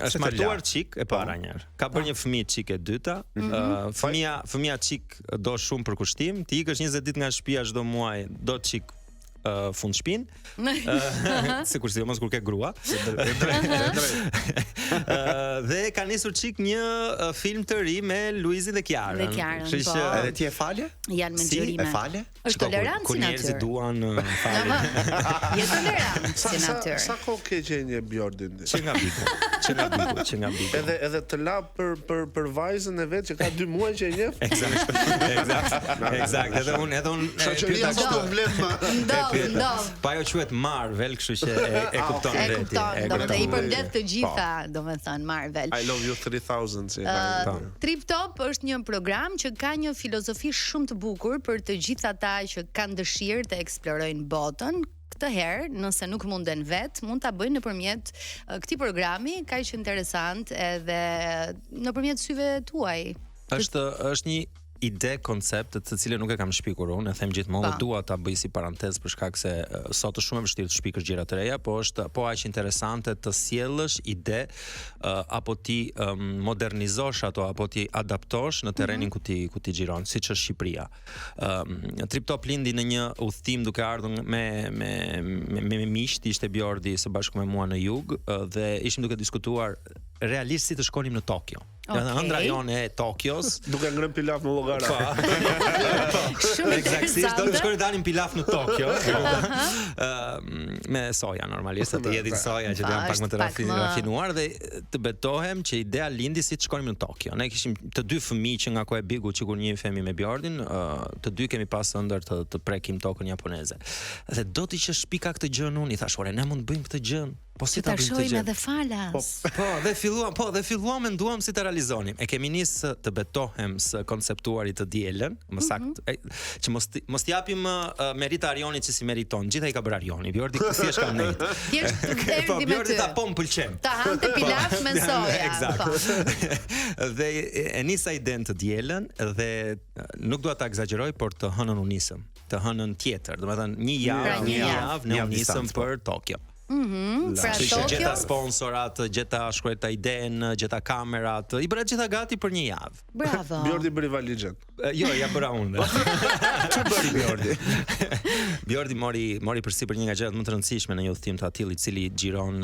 është martuar çik e para një herë. Ka bërë një fëmijë çik e dyta. Fëmia çik do shumë për kushtim. Ti ikësh 20 ditë nga shtëpia çdo muaj, do çik fund shtëpinë. Sikur sidomos kur ke grua. Dhe ka nisur çik një film të ri me Luizin dhe Kiarën. Dhe Kiarën, Kështu po. që Edhe ti e falje? Janë me Si, nxjerime. e falje? Është tolerancë kur si njerëzit natyrë. duan falje. Je tolerancë si natyrë. Sa kohë ke qenë Bjordin? Që nga vite. që nga bigu. Edhe të la për vajzën e vet që ka 2 muaj që e njeh. Eksakt. Edhe unë shoqëria sot mbledh më. Ndodh. Pa ajo quhet Marvel, kështu që e kupton E vetë. kupton, domethënë i përmbledh të gjitha, domethënë Marvel. I love you 3000 si. Trip Top është një program që ka një filozofi shumë të bukur për të gjithë ata që kanë dëshirë të eksplorojnë botën. Këtë herë, nëse nuk munden vet, mund ta bëjnë nëpërmjet këtij programi kaq interesant edhe nëpërmjet syve tuaj. Është një ide, koncept të cilën nuk e kam shpikur unë, e them gjithmonë, dua ta bëj si parantezë për shkak se sot është shumë e vështirë të shpikësh gjëra të reja, po është aq interesante të sjellësh ide apo ti modernizosh ato apo ti adaptosh në terrenin ku ti xhiron, siç është Shqipëria. Trip Top lindi në një udhtim duke ardhur me miq, ishte Bjordi së bashku me mua në jug dhe ishim duke diskutuar realisht si të shkonim në Tokyo. Ëndra jone e Tokios, duke ngrënë pilaf në llogara. Shumë eksaktësisht do të shkojmë dalim pilaf në Tokyo. Me soja normalisht, të jedhin soja që janë pak më të rafinuar dhe të betohem që idea lindi si të shkonim në Tokyo. Ne kishim të 2 fëmijë që nga koha e bigut që kur njihemi me Bjordin, të 2 kemi pas ëndër të prekim tokën japoneze. Dhe do të që shpika këtë gjën unë, i thash, "Ore, ne mund të bëjmë këtë gjën." Po si ta bëjmë këtë gjë? Edhe falas. Dhe filluam menduam si ta realizonim. E kemi nisë të betohem së konceptuarit të dielën, më saktë, që mos japim merit Arionit që si meriton. Gjithaj ka bërë Arioni. Bjordi thjesht ka nejt. Po Bjordi ta po m'pëlqen. Ta hante pilaf me soja. Eksakt. Dhe e nisa iden të dielën dhe nuk dua ta egzagjeroj, por të hënën u nisëm. Të hënën tjetër, domethënë një javë ne u nisëm për Tokyo. Pra Tokyo, gjeta sponsorat, gjeta shkruajta idenë, gjeta kamerat, i bëra gjitha gati për një javë. Bravo. Bjordi bëri valixhen. Jo, ja bëra unë. Çfarë bëri Bjordi? Bjordi mori përsipër një nga gjërat më të rëndësishme në një udhtim të atill, i cili xhiron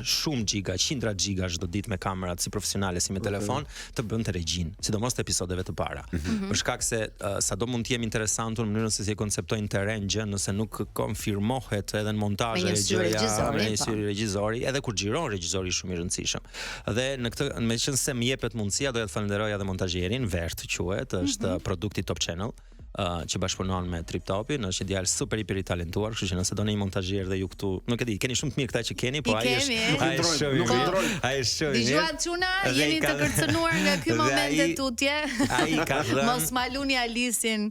shumë giga, qindra giga çdo ditë me kamerat si profesionale si me telefon, të bënte regjin, sidomos të episodeve të para. Për shkak se sado mund të jem interesantur në mënyrën se si e konceptojnë terren gjë, nëse nuk konfirmohet edhe në montazh me një sy regjizori, edhe kur xhiron regjizori shumë i rëndësishëm. Dhe në këtë, meqense më jepet mundësia, doja të falenderoj edhe montazherin, Vert quhet, është produkti Top Channel, që bashkëpunon me Trip Topin, është një djalë super i talentuar, kështu që nëse doni një montazhier dhe ju këtu, nuk e di, keni shumë të mirë këta që keni, po ai është shumë. Dëgjuat çuna, jeni të kërcënuar nga ky moment e tutje. Ai ka dhënë. Mos maluni Alisin.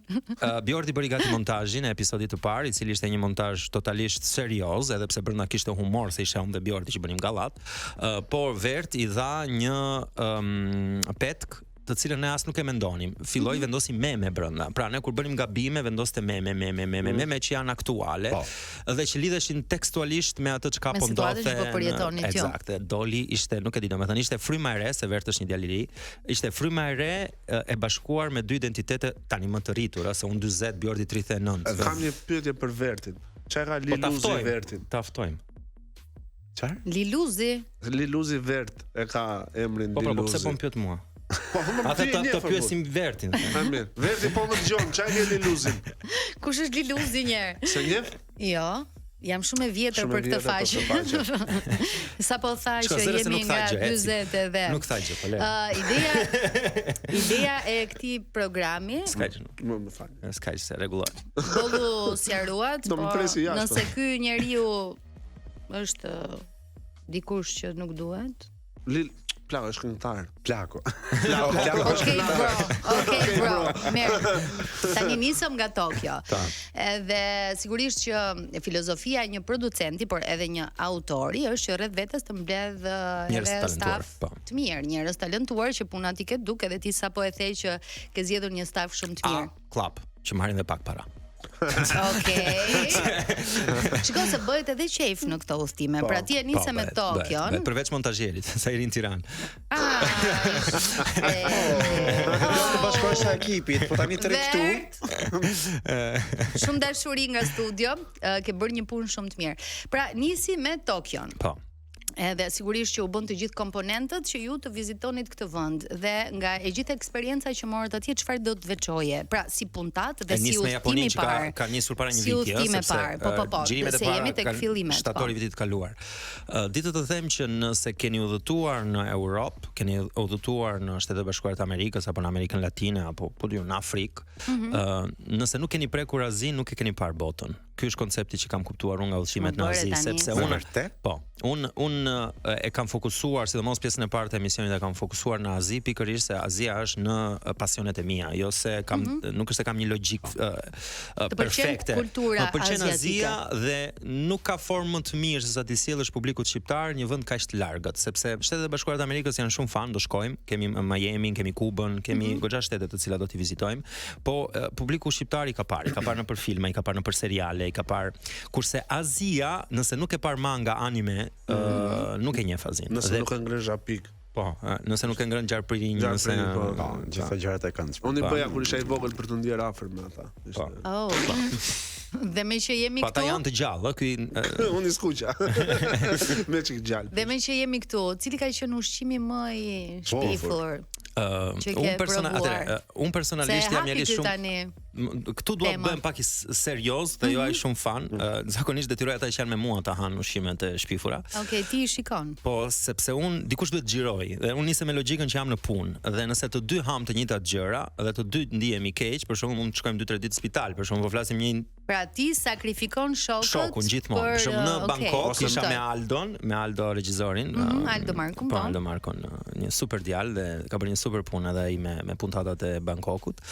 Bjordi bëri gati montazhin e episodit të parë, i cili ishte një montazh totalisht serioz, edhe pse brenda kishte humor se isha unë dhe Bjordi që bënim gallat, por Vert i dha një petk të cilën ne as nuk e mendonim. Filloi vendosi meme brenda. Pra ne kur bënim gabime vendoste meme që janë aktuale dhe që lidheshin tekstualisht me atë çka po ndodhte. Eksakt. Doli ishte, nuk e di, domethënë ishte fryma e re, se Vert është një djalë i ri. Ishte fryma e re e bashkuar me 2 identitete tani më të rritura, se unë 40, Bjordi 39. Kam një pyetje për Vertin. Çfarë ka Liluzi Vertin? Taftojmë. Çfarë? Liluzi Vert e ka emrin Liluzi. Po pse po më pyet mua? Atë të pyesim Vertin. Verti po më dëgjon, çfarë ke Liluzin? Kush është Liluzi njëherë? Se njeh? Jo. Jam shumë e vjetër për këtë faqe. Sa po tha që jemi nga 40 edhe. Nuk tha gjë, po le. Ideja e këtij programi, më fal. S'ka se rregulloj. Bollu sqaruat, po nëse ky njeriu është dikush që nuk duhet. Plako është këngëtar. Plako. Okej bro. Mirë. Tani nisëm nga Tokyo. Edhe sigurisht që filozofia e një producenti, por edhe një autori është që rreth vetes të mbledh edhe staf të mirë, njerëz talentuar që puna ti ke duke edhe ti sapo e the që ke zgjedhur një staf shumë të mirë. Klap, që marrin dhe pak para. Okej. Shikoj se bëhet edhe qejf në këto udhime. Pra ti e nise me Tokion. Përveç montazherit, sa i rin Tiranë. Të bashkohesh sa ekipit, po tani tre këtu. Shumë dashuri nga studio, ke bërë një punë shumë të mirë. Pra nisi me Tokion. Po. Edhe sigurisht që u bën të gjithë komponentët që ju të vizitonin këtë vend dhe nga e gjithë eksperienca që morët atje çfarë do të veçoje? Pra si puntat dhe si udhëtim i parë. Ka nisur para një si viti, udhëtim i parë. Po, se jemi tek fillimet. Shtatori vitit kaluar. Ditë të them që nëse keni udhëtuar në Europë, keni udhëtuar në Shtetet Bashkuara të Amerikës apo në Amerikën Latine apo në Afrikë, nëse nuk keni prekur Azin, nuk e keni parë botën. Ky është koncepti që kam kuptuar unë nga udhëtimet në Azi, sepse unë e kam fokusuar, sidomos pjesën e parë të emisionit e kam fokusuar në Azi, pikërisht se Azia është në pasionet e mia, jo se kam nuk është se kam një logjik perfekte. Më pëlqen Azia dhe nuk ka formë më të mirë se sa ti sjellësh publikut shqiptar një vend kaq të largët, sepse Shtetet e Bashkuara të Amerikës janë shumë fan, do shkojmë, kemi Miami, kemi Kubën, kemi goxha shtete të cilat do t'i vizitojmë, po publiku shqiptar i ka parë nëpër filma, i ka parë nëpër seriale, i ka parë, kurse Azia, nëse nuk e parë manga, anime, nuk e njeh Azin. Nëse nuk e ngren Japik. Po, nëse nuk e ngren gjarpërinj, nëse gjitha gjërat e këndshme. Unë i bëja kur isha i vogël për të ndier afër me ata. Dhe me që jemi këtu. Ata janë të gjallë, ky unë i skuqa. Me çik gjallë. Dhe me që jemi këtu, cili ka qenë ushqimi më i shpifur? Unë personalisht jam njëri shumë. Këtu dua të bëhem pak i serioz dhe jo ai shumë fan. Zakonisht detyroj ata që janë me mua ta hanë ushqimet e shpifura. Okej, ti i shikon. Po, sepse unë dikush duhet xhiroj dhe unë nisem me logjikën që jam në punë dhe nëse të dy ham të njëjtat gjëra dhe të dy ndihemi keq, për shembull mund të shkojmë 2-3 ditë në spital, për shembull po flasim një. Pra ti sakrifikon shokun gjithmonë. Për shembull në Bangkok isha me Aldo regjizorin, Aldo Markun. Po, Aldo Markun, një super djalë dhe ka bërë një super punë edhe ai me puntatat e Bangkokut.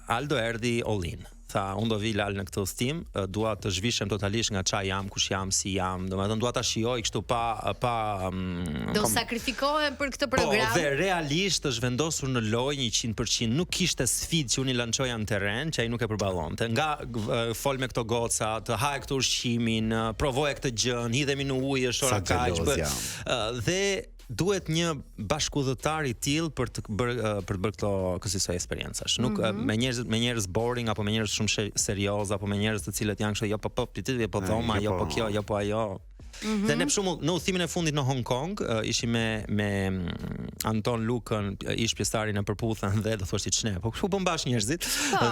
Aldo erdhi all in. Tha, unë do vi lal në këtë udhtim, dua të zhvishem totalisht nga ç'a jam, kush jam, si jam, domethënë dua ta shijoj kështu pa do sakrifikohem për këtë program. Po, dhe realisht është vendosur në lojë 100%, nuk kishte sfidë që unë i lançoja në terren, që ai nuk e përballonte. Nga fol me këto goca, të haj këtë ushqimin, provoje këtë gjën, hidhemi në ujë, është ora kaq. Dhe duhet një bashkëudhëtar i tillë për të bërë këto kësaj eksperiencash. Nuk me njerëz boring apo me njerëz shumë serioz apo me njerëz të cilët janë kështu jo po dhoma, jo po kjo, jo po ajo. Dhe ne për shembull në udhimin e fundit në Hong Kong ishim me Anton Lukën, ish pjesëtari në përputhën dhe do thoshti ç'ne, po ku po mbash njerëzit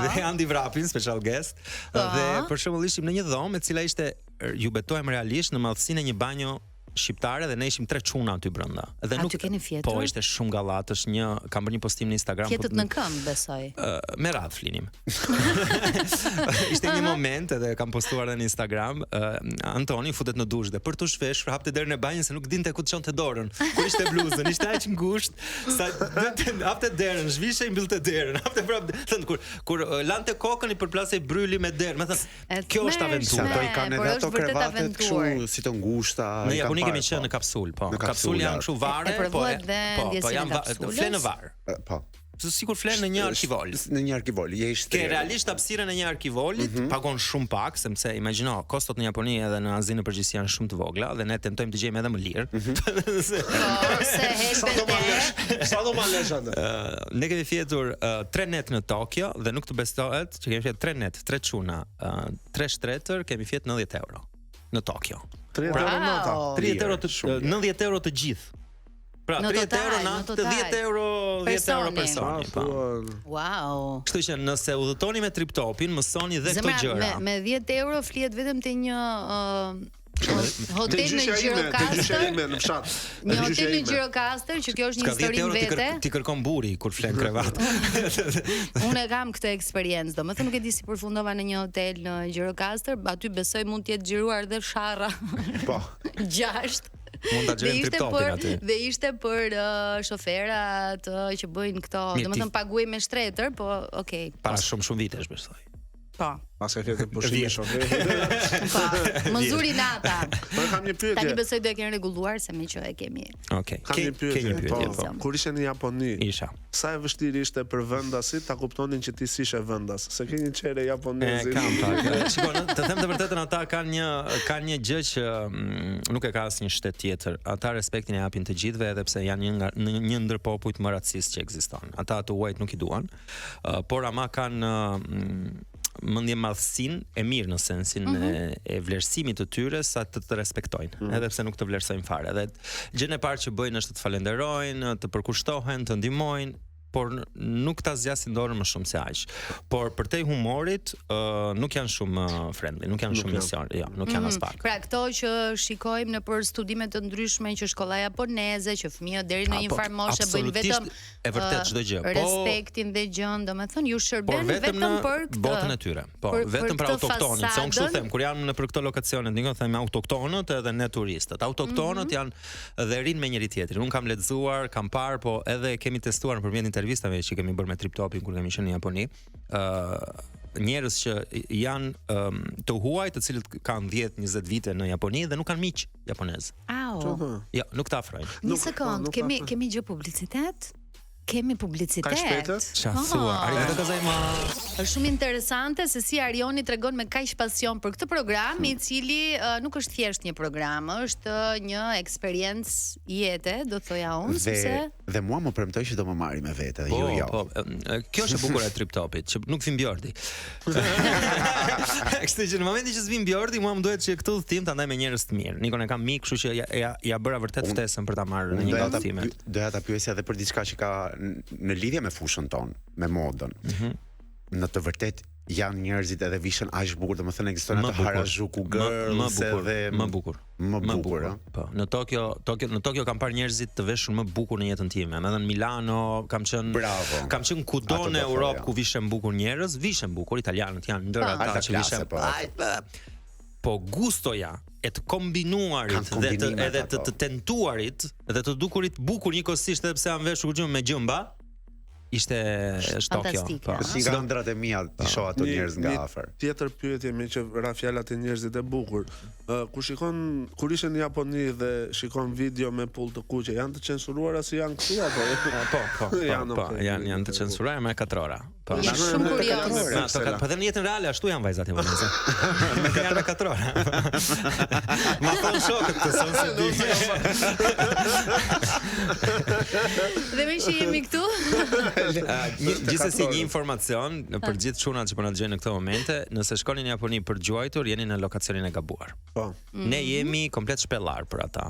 dhe Andi Vrapin, special guest. Dhe për shembull ishim në një dhomë e cila ishte, ju betojmë realisht, në madhësinë e një banjo shqiptare dhe ne ishim 3 çuna aty brenda. Dhe nuk keni fjetur? Po, ishte shumë gallat, është kam bërë një postim në Instagram. Fjetët në këmbë, besoj. Me radhë flinim. Ishte një moment edhe kam postuar në Instagram, Antoni futet në dush dhe për të shveshur hapte derën e banjës se nuk dinte ku të çonte dorën. Kur ishte bluzën, ishte aq ngushtë sa hapte derën, zhvishej mbyllte derën, hapte prapë. Thënë kur lante kokën i përplasej bryli me derën. Me thënë, kjo është aventurë. Do i kanë edhe ato krevatet kështu si të ngushta. Në Japoni kemi qenë në kapsul, po. Kapsul janë kështu vare, po janë fle në var. Po. Sikur flen në një arkivol. Në një arkivol, je i shtrirë. Ke realisht hapësirën e një arkivolit, pagon shumë pak, sepse imagjino, kostot në Japoni edhe në Azinë në përgjithësi janë shumë të vogla dhe ne tentojmë të gjejmë edhe më lirë. Sa do malesh atë? Ne kemi fjetur 3 net në Tokyo dhe nuk të bestohet që kemi fjetur 3 net, 3 çuna, 3 shtretër, kemi fjetur 90 euro në Tokyo. 30 euro nota. 90 euro të gjithë. Pra, 30 euro natë, 10 euro personi. Wow. Kështu që nëse udhëtoni me Triptopin, mësoni dhe këto gjëra. Me 10 euro flihet vetëm te një hotel në Gjirokastër. Një hotel në Gjirokastër, që kjo është një histori vete. Ti kërkon buri kur flen krevat. Unë e kam këtë eksperiencë, domethënë nuk e di si përfundova në një hotel në Gjirokastër, aty besoj mund të jetë xhiruar dhe sharra. Po. 6. Mund ta gjejmë Triptopin aty. Dhe ishte për shoferat që bëjnë këto, domethënë paguaj me shtretër, po okay. Para shumë vitesh besoj. Po. Pas ka fjetë pushime shoferë. Po, më zuri nata. Po kam një pyetje. Tani besoj do e kemi rregulluar se me që e kemi. Okej. Kam një pyetje. Po, kur ishe në Japoni, isha. Sa e vështirë ishte për vendasit ta kuptonin që ti s'ishe vendas, se ke një çere japonezi. Kam pak. Shikoj, të them të vërtetën, ata kanë një gjë që nuk e ka asnjë shtet tjetër. Ata respektin e japin të gjithëve edhe pse janë një ndër popujt më racist që ekziston. Ata të white nuk i duan, por ama kanë mendje madhsinë e mirë në sensin e vlerësimit të tyre sa të respektojnë, edhe pse nuk të vlerësojnë fare. Dhe gjën e parë që bëjnë është të falenderojnë, të përkushtohen, të ndihmojnë, por nuk ta zgjasin dorën më shumë se aq. Por për te humorit nuk janë shumë friendly, nuk janë shumë mision, jo, nuk janë as pak. Pra këto që shikojmë në për studime të ndryshme që shkolla japoneze, që fëmijët deri në një farë moshe bëjnë vetëm e vërtet çdo gjë. Respektin dhe gjën, domethënë ju shërben vetëm për këtë botën e tyre. Po, vetëm për autoktonët. Se unë kështu them, kur janë në për këto lokacione, ndonjëherë them autoktonët edhe ne turistët. Autoktonët janë dhe rinë me njëri tjetrin. Unë kam lexuar, kam parë, po edhe kemi testuar nëpërmjet intervistave që kemi bërë me TripTopin kur kemi qenë në Japoni, njerëz që janë të huaj, të cilët kanë 10-20 vite në Japoni dhe nuk kanë miq japonez. Jo, nuk të afrojnë. Një sekond, kemi gjë publicitet? Kemi publicitet. Ka shpejtë? Çfarë? Arigato gozaimasu. Është shumë interesante se si Arioni tregon me kaq pasion për këtë program, i cili nuk është thjesht një program, është një eksperiencë jete, do thoja unë, sepse dhe mua më premtoi që do më marri me vete, dhe jo. Po, kjo është e bukur e TripTopit, që nuk vin Bjordi. Kështu që në momentin që s'vin Bjordi, mua më duhet që këtë udhtim ta ndaj me njerëz të mirë. Nikon e kam mik, kështu që ja bëra vërtet ftesën për ta marrë në një nga udhtimet. Doja ta pyesja edhe për diçka që ka në lidhje me fushën tonë, me modën. Në të vërtet janë njerëzit edhe vishën aq bukur, domethënë ekziston atë Harajuku girls edhe më bukur. Më bukur. Po, në Tokyo kam parë njerëzit të veshur më bukur në jetën time. Edhe në Milano kam qenë kudo në Europë ku vishen bukur njerëz, vishen bukur, italianët janë ndër ata që vishen. Po gustoja e të kombinuarit dhe të tentuarit dhe të dukurit bukur njëkohësisht edhe pse janë veshur gjë me gjëmba, ishte Tokyo. Si nga ëndrat e mia ti shoh ato njerëz nga afër. Tjetër pyetje me që ra fjalat e njerëzit e bukur. Kur ishin në Japoni dhe shikon video me pull të kuqe, janë të censuruara si janë këtu apo? Po, janë të censuruara me 4 ora. Po. Shumë kurioz. Po dhe në jetën reale ashtu janë vajzat japoneze. Janë me 4 ora. Ma thon shokët të son se di. Dhe me që jemi këtu? Gjithsesi një informacion për gjithë çunat që po na dëgjojnë në këtë momente, nëse shkoni në Japoni për gjuajtur, jeni në lokacionin e gabuar. Po. Ne jemi komplet shpellar për ata.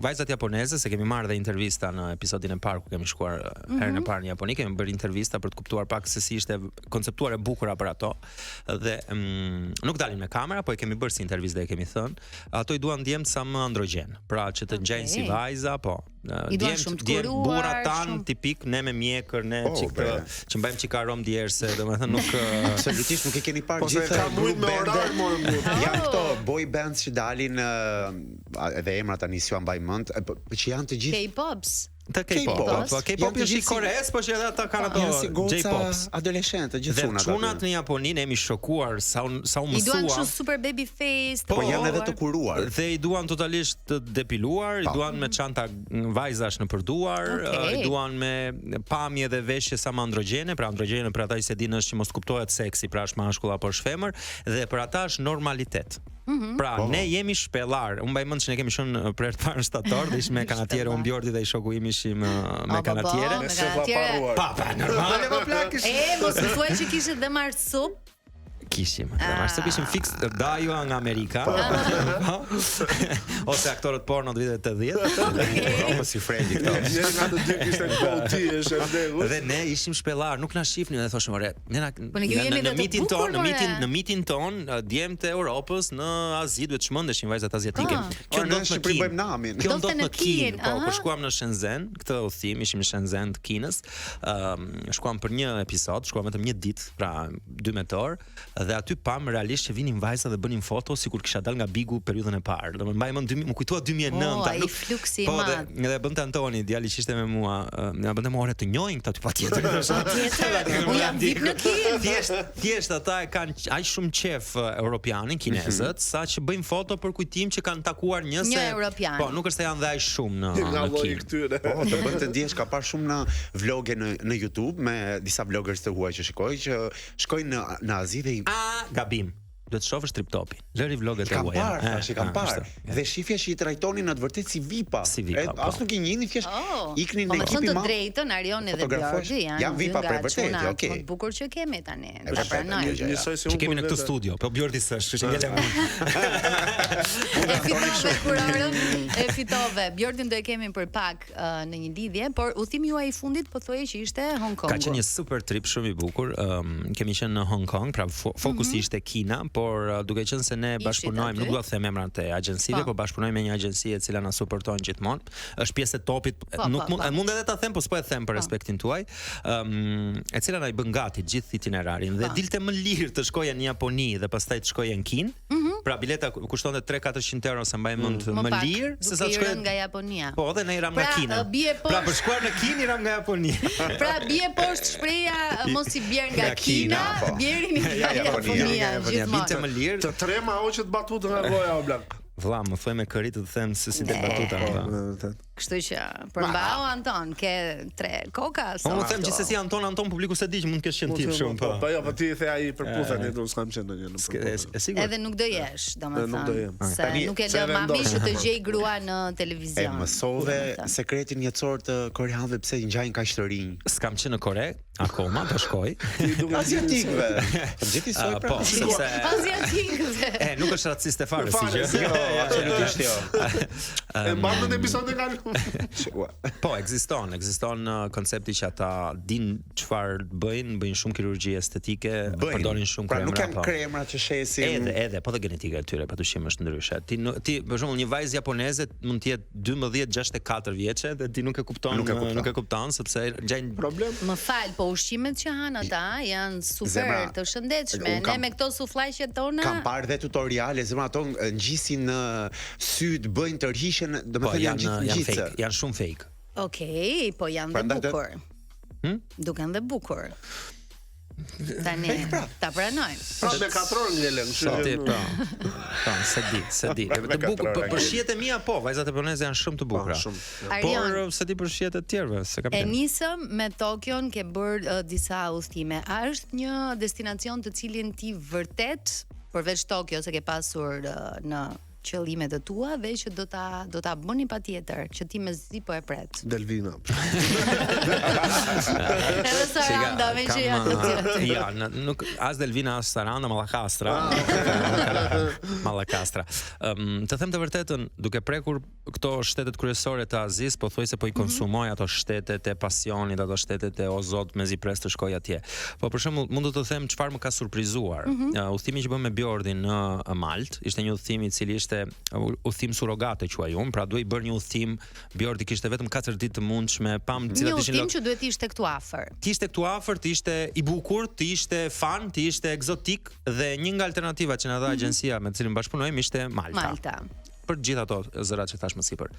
Vajzat japoneze, se kemi marrë dhe intervista në episodin e parë ku kemi shkuar herën e parë në Japoni, kemi bërë intervista për të kuptuar pak se si ishte konceptuar e bukura për ato. Dhe nuk dalin me kamera, po e kemi bërë si intervistë dhe e kemi thënë, ato i duan djemt sa më androgjen, pra që të ngjajnë si vajza, po. Djemt burra tan tipik, ne me mjekër, ne çikë që mbajmë çika aromë djerse, domethënë nuk absolutisht nuk e keni parë gjithë group band. Janë këto boy bands që dalin edhe emrat tani s'ju mbaj mend, që janë të gjithë K-pops. Të K-pop është i Koreas, po që edhe ata kanë ato J-pops. Adoleshentë, gjithë çunat. Dhe çunat në Japoni ne jemi shokuar sa u mësua. I duan kështu super baby face. Po janë edhe të kuruar. Dhe i duan totalisht të depiluar, i duan me çanta vajzash në përduar, i duan me pamje dhe veshje sa më androgjene, pra androgjene për ata që dinë është që mos kuptohet seksi, pra është mashkull apo është femër, dhe për ata është normalitet. Pra, ne jemi shpellar. Unë mbaj mend që ne kemi shënë për herë të parë në Shtator, dhe ishim me kanatiere, unë Bjordi dhe i shoku im ishim me kanatiere. Pa, normale po plak. Mos u thuaj që kishte dhe marsup. Kishim. Kishim fix Dajo nga Amerika. Ose aktorët porno të viteve 80. Ose si Freddy këto. Një nga të dy kishte koti është vdekur. Dhe ne ishim shpellar, nuk na shihnin dhe thoshim ore, në mitin ton, djemtë e Europës në Azi duhet çmendeshin vajzat aziatike. Kjo ndodh në Shqipëri bëjmë namin. Kjo ndodh në Kinë, po kur shkuam në Shenzhen, këtë udhim ishim në Shenzhen të Kinës. Shkuam për një episod, shkuam vetëm një ditë, pra 12 orë. Dhe aty pam realisht që vinin vajza dhe bënin foto sikur kisha dal nga Bigu periudhën e parë. Do më mbaj mend më kujtoa 2009. Ai fluksi i madh. Po dhe bënte Antoni, djali që ishte me mua, na bënte more të njohin këta ty patjetër. U jam vip në Kinë. Thjesht ata e kanë aq shumë qef europianin, kinezët, sa që bëjnë foto për kujtim që kanë takuar një europian. Po, nuk është se janë dhe aq shumë në Kinë. Po, të bënte ndjesh, ka parë shumë në vloge në YouTube me disa vloggers të huaj që shikoj që shkojnë në Azi dhe gabim. duhet shohësh Trip Topin. Lëri vloget e Kam huaja. parë, tash i kam parë. Dhe shifja që i trajtonin në të vërtetë si vipa. Si vipa, po. As nuk i njihnin thjesht iknin Po në më thënë ekipi të madh. drejtën, Arioni dhe fotografosh, Bjordi janë vipa për vërtetë, çunat okay. më të bukur që kemi tani. Ta vërtetë, pranoj. kjo gjë. Njësoj si Që unë kemi në kur këtë vete- studio, po Bjordi s'është, kështu që ngele unë. E fitove kurorën, e fitove. Bjordin do e kemi për pak në një lidhje, por udhimi juaj i fundit po thuaj që ishte Hong Kong. Ka qenë një super trip shumë i bukur. Kemi qenë në Hong Kong, pra fokusi ishte Kina, por duke qenë se ne bashkëpunojmë, nuk do të them emrat e agjensive, po bashkëpunojmë me një agjenci e cila na suporton gjithmonë. Është pjesë e topit, nuk mund edhe ta them, po s'po e them për respektin tuaj, e cila na i bën gati gjithë itinerarin dhe dilte më lirë të shkoja në Japoni dhe pastaj të shkoja në Kinë. Pra bileta kushtonte 300-400 euro se mbaj mend më lirë se sa të shkoja nga Japonia. Po, dhe ne iram nga Kina. Pra për shkuar në Kinë iram nga Japonia. Pra bie poshtë shpreha mos i bjer nga Kina, bjerin nga Japonia. Bilte më lirë. Të trema o që të batut nga goja o blak. Vlla, më thuaj me këri të them se si të batuta. Kështu që përmbau Anton, ke 3 koka. Unë them gjithsesi Anton publiku se di që mund të kesh qenë tip shumë, po. Po jo, po ti the ai përputhen ne do s'kam qenë ndonjë në përputhje. E sigurt. Edhe nuk do jesh, Nuk do domethënë. jem. Se nuk e lë mami që të gjej grua në E televizion. mësove sekretin jetësor të koreanëve pse ngjajnë kaq të rinj. S'kam qenë në Kore akoma, do shkoj. Asiatikëve. Gjithë soi pra. Po, sepse Aziatikëve. nuk është raciste fare si gjë. Jo, absolutisht jo. E mbantën episodin e kaluar. Po, ekziston koncepti që ata din çfarë bëjnë shumë kirurgji estetike, përdorin shumë pra nuk kremra. kanë kremra që shesin. Edhe, po dhe genetika e tyre patyshim është ndryshe. Ti për shembull një vajzë japoneze mund të jetë 12-64 vjeçe dhe ti nuk e kupton sepse ngjajnë Problem. Më fal, po ushqimet që han ata janë super të shëndetshme. Ne me këto sufllaqet tona Kam parë dhe tutoriale, zemra ato ngjisin në sy të bëjnë tërhiqen, domethënë janë gjithë ngjitse. fake, janë shumë fake. Okej, po janë dhe bukur. Duken dhe bukur. Tani, ta pranojmë. Pra me 4 orë ngelen, Ti kështu. po, se di. Të bukur, për shihet e mia po, vajzat japoneze janë shumë të bukura. Por se di për shihet e tjerëve, se kam. E nisëm me Tokion, ke bërë disa udhëtime. A është një destinacion të cilin ti vërtet, përveç Tokyo se ke pasur në qëllimet e tua dhe që do ta bëni patjetër, që ti mezi po e pret. Delvina. Edhe Saranda me që janë të tjerë. Ja, nuk as Delvina as Saranda, Mallakastra. Mallakastra. Të them të vërtetën, duke prekur këto shtetet kryesore të Azisë, pothuajse po i konsumoj ato shtetet e pasionit, ato shtetet e o zot mezi pres të shkoj atje. Po për shembull, mund të them çfarë më ka surprizuar. Udhimi që bëm me Bjordin në Malt, ishte një udhim i cili ishte udhim surrogate quaj unë, pra duhej bërë një udhim, Bjordi kishte vetëm 4 ditë të mundshme, pam Një udhim që duhet të ishte këtu afër. Të ishte këtu afër, të ishte i bukur, të ishte fan, të ishte egzotik dhe një nga alternativat që na dha agjencia me të cilën bashkëpunojmë ishte Malta. Për gjithë ato zërat që thash më sipër.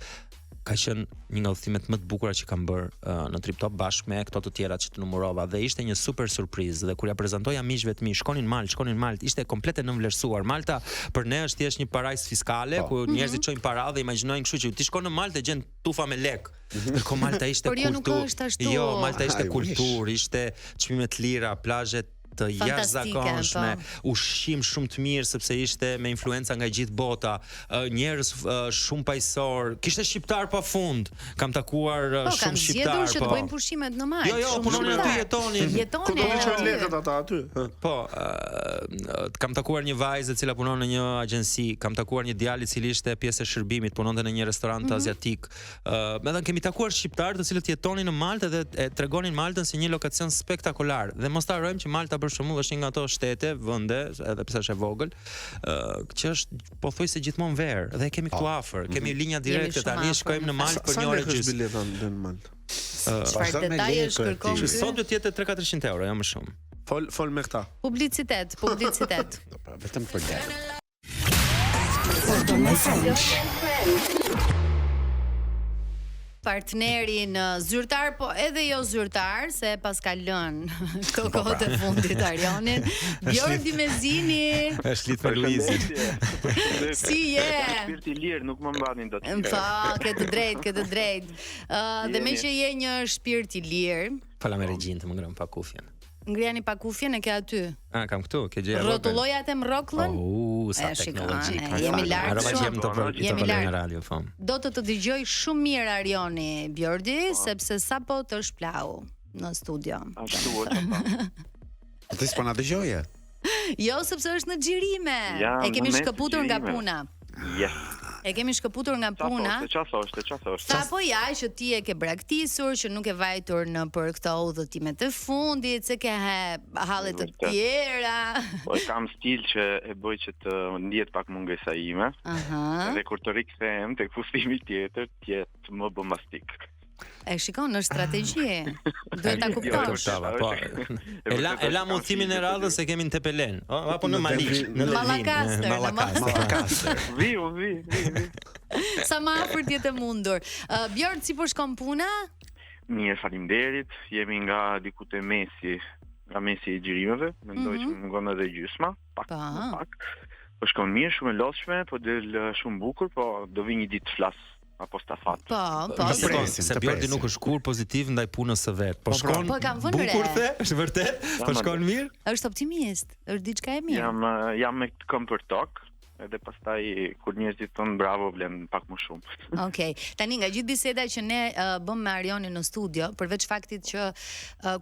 Ka qenë një nga udhëtimet më të bukura që kam bërë në Trip Top bashkë me këto të tjera që të numërova dhe ishte një super surprizë dhe kur ja prezantoja miqve të mi, shkonin Malt, ishte komplet e nënvlerësuar. Malta për ne është thjesht një parajsë fiskale ku njerëzit çojnë para dhe imagjinojnë kështu që ti shkon në Maltë e gjen tufa me lek. Ndërkohë Malta ishte kulturë. Jo, Malta ishte kulturë, ishte çmime të lira, plazhe të jashtëzakonshme, ushqim shumë të mirë sepse ishte me influenca nga gjithë bota, njerëz shumë paqësor, kishte shqiptar pafund. Kam takuar shumë shqiptar, që të bëjnë pushimet në Malt. Jo, punonin aty, jetonin. Ku do të çojnë lekët ata aty? Po, kam takuar një vajzë e cila punon në një agjenci, kam takuar një djalë i cili ishte pjesë e shërbimit, punonte në një restorant aziatik. Edhe kemi takuar shqiptar të cilët jetonin në Maltë dhe e tregonin Maltën si një lokacion spektakolar. Dhe mos ta harrojmë që Malta për shembull është një nga ato shtete, vende, edhe pse është e vogël, që është pothuajse gjithmonë verë dhe kemi këtu afër. Kemi linja direkte tani, shkojmë në Maltë për një orë gjysmë. Sa bileta në Maltë? Çfarë detajesh kërkon? Sot do të jetë 300-400 euro, jo më shumë. Fol me këta. Publicitet. Vetëm për det. Partnerin zyrtar, po edhe jo zyrtar, se pas ka lënë kohët e fundit Arionin, Bjordi Mezini. Është lidh me Luizin. Si je? Shpirti i lirë, nuk më mbanin dot. Po, ke të drejtë. Dhe me që je një shpirt i lirë. Fala me regjin të më ngrëm pa kufjen. Ngrihani pa kufjen e ke aty. Kam këtu, ke gjeja Rrotulloj atë me roklën? Sa teknologji. Jemi larg shumë. Në radio fam. Do të dëgjoj shumë mirë Arioni Bjordi, sepse sapo të shplau në studio. Ashtu është. Ti s'po na dëgjoje? Jo, sepse është në xhirime. E kemi shkëputur nga puna. Yes. E kemi shkëputur nga puna. Çfarë thoshte? Sa po ja që ti e ke braktisur, që nuk e vajtur në për këto udhëtimet e fundit, se ke halle të tjera. Po kam stil që e bëj që të ndihet pak mungesa ime. Dhe kur të rikthehem tek fustimi tjetër, të jetë më bombastik. E shikon, është strategji. Duhet ta kuptosh. Po. E la udhëtimin e radhës se kemi në Tepelen, apo në Malish, në Mallakaster. Vi. Sa më afër ti të mundur. Bjorn, si po shkon puna? Mirë, faleminderit. Jemi nga diku te mesi, nga mesi i xhirimeve, mendoj që mungon edhe gjysma, pak. Po shkon mirë, shumë e lodhshme, po del shumë bukur, po do vi një ditë të flas apo stafat. Po. Se Bjordi nuk është kur pozitiv ndaj punës së vet. Po shkon bukur the, është vërtet? Po shkon mirë? Është optimist, është diçka e mirë. Jam me këmbë për tokë, edhe pastaj kur njerëzit thonë bravo vlen pak më shumë. Okej. Tani nga gjithë biseda që ne bëm me Arionin në studio, përveç faktit që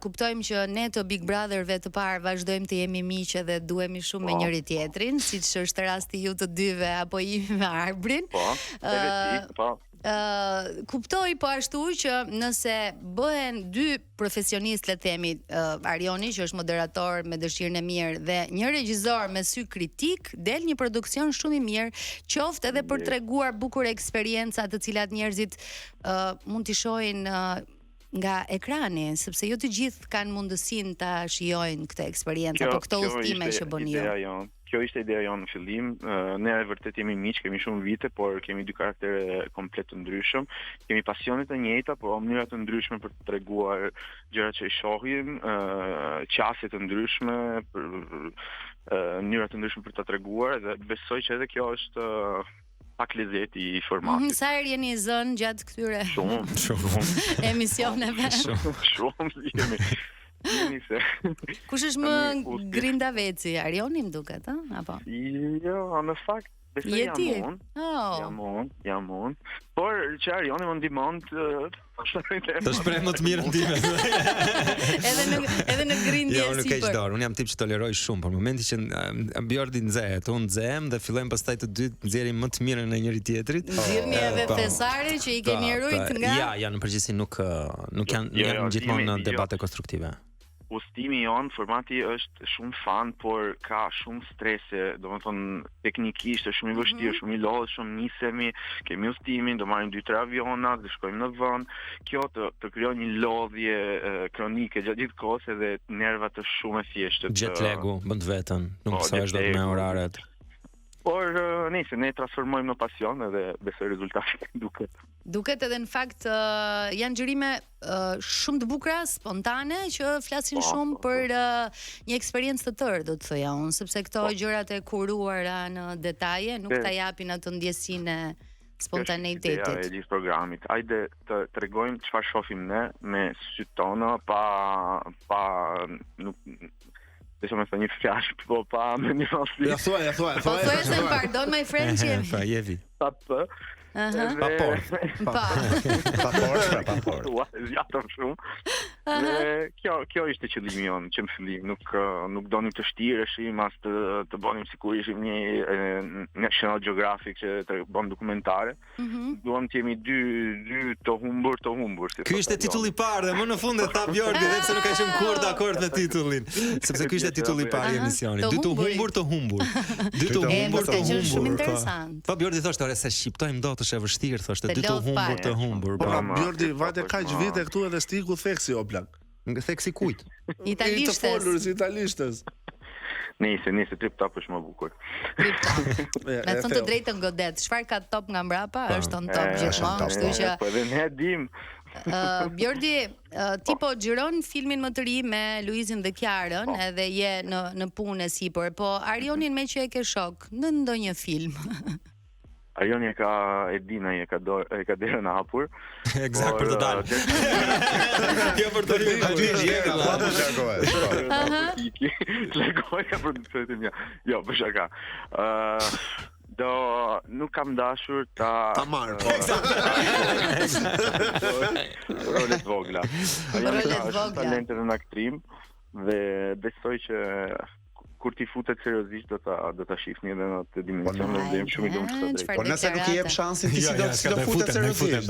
kuptojmë që ne të Big Brotherve të parë vazhdojmë të jemi miq dhe duhemi shumë me njëri tjetrin, siç është rasti ju të dyve apo imi me Arbrin. Po. Kuptoj po ashtu që nëse bëhen dy profesionistë, le të themi, Arioni që është moderator me dëshirën e mirë dhe një regjisor me sy kritik, del një produksion shumë i mirë, qoftë edhe për treguar bukur eksperjenca të cilat njerëzit mund t'i shohin nga ekrani, sepse jo të gjithë kanë mundësinë ta shijojnë këtë eksperiencë apo këto udhëtime që bën ju. Kjo ishte ideja jonë në fillim. Ne e vërtet jemi miq, kemi shumë vite, por kemi dy karaktere komplet të ndryshëm. Kemi pasionet e njëjta, por mënyra të ndryshme për të treguar gjërat që i shohim, qasje të ndryshme, mënyra të ndryshme për ta treguar, dhe besoj që edhe kjo është pak lezeti i formatit. Sa herë jeni zënë gjatë këtyre shumë emisioneve? Shumë jemi. Kush është më grindaveci? Arioni më duket, apo? Jo, në fakt besoj jam unë. Por që Arioni më ndihmon të shpreh më të mirën time. Edhe në grindje jo, nuk e qdor. Unë jam tip që toleroj shumë, por në momenti që Bjordi nxehet, unë nxehem dhe fillojmë pastaj të dy nxjerrim më të mirën në njëri tjetrit. Nxjerrni edhe thesare që i keni rujt nga. Ja, në përgjithësi nuk janë gjithmonë në debate konstruktive. Udhëtimi jon, formati është shumë fan, por ka shumë strese, domethënë teknikisht është shumë i vështirë, shumë i lodhshëm, nisemi, kemi udhëtimin, do marrim 2-3 aviona, do shkojmë në vend. Kjo të krijon një lodhje kronike gjatë gjithë kohës edhe nervat është shumë e thjeshtë. Jet lagu bën vetën, nuk sa është dot me oraret. Por nëse ne transformojmë në pasion edhe besoj rezultati duket edhe në fakt janë xhirime shumë të bukura, spontane, që flasin shumë për një eksperiencë të tërë, do të thoja unë, sepse këto gjërat e kuruara në detaje nuk ta japin atë ndjesinë e spontaneitetit. Është ideja e gjithë programit. Hajde të tregojmë çfarë shohim ne me sytë tonë, pa nuk Deixa me thënë një fjalë, po pa me një fjalë. Ja thuaj. Po thuaj se pardon my friend Jevi. Pa Jevi. Pa. Ja të shumë. Kjo ishte qëllimi jonë që në fillim, nuk donim të shtireshim, as të bënim sikur ishim një National Geographic që të bën dokumentare. Duam të jemi dy të humbur. Ky ishte titulli i parë dhe më në fund e tha Bjordi dhe pse nuk ka qenë kurrë dakord me titullin, sepse ky ishte titulli i parë i emisionit. Dy të humbur. Dy të humbur. Shumë interesant. Po Bjordi thoshte ore se shqiptojmë dot është e vështirë, thoshte dy të humbur. Po Bjordi vajte kaq vite këtu edhe stiku theksi o plak. Nga theksi kujt? Italishtes. Të folur italishtes. Nisi trip top është më bukur. Me thënë të drejtën godet, çfarë ka top nga mbrapa është on top gjithmonë, kështu që po edhe ne dim. Bjordi, ti po xhiron filmin më të ri me Luizin dhe Kiarën, edhe je në punë sipër, po Arionin me që e ke shok në ndonjë film. Arioni e ka derën e hapur. Eksakt për të dalë. Jo për të Largoja produktet e mia. Jo, për shaka. Nuk kam dashur ta marr. Rolet vogla. Jam talente në aktrim dhe besoj që kur ti futet seriozisht do ta shihni edhe në atë dimension dhe jam shumë i lumtur këtë drejt. Por nëse nuk i jep shansin ti si do futet seriozisht.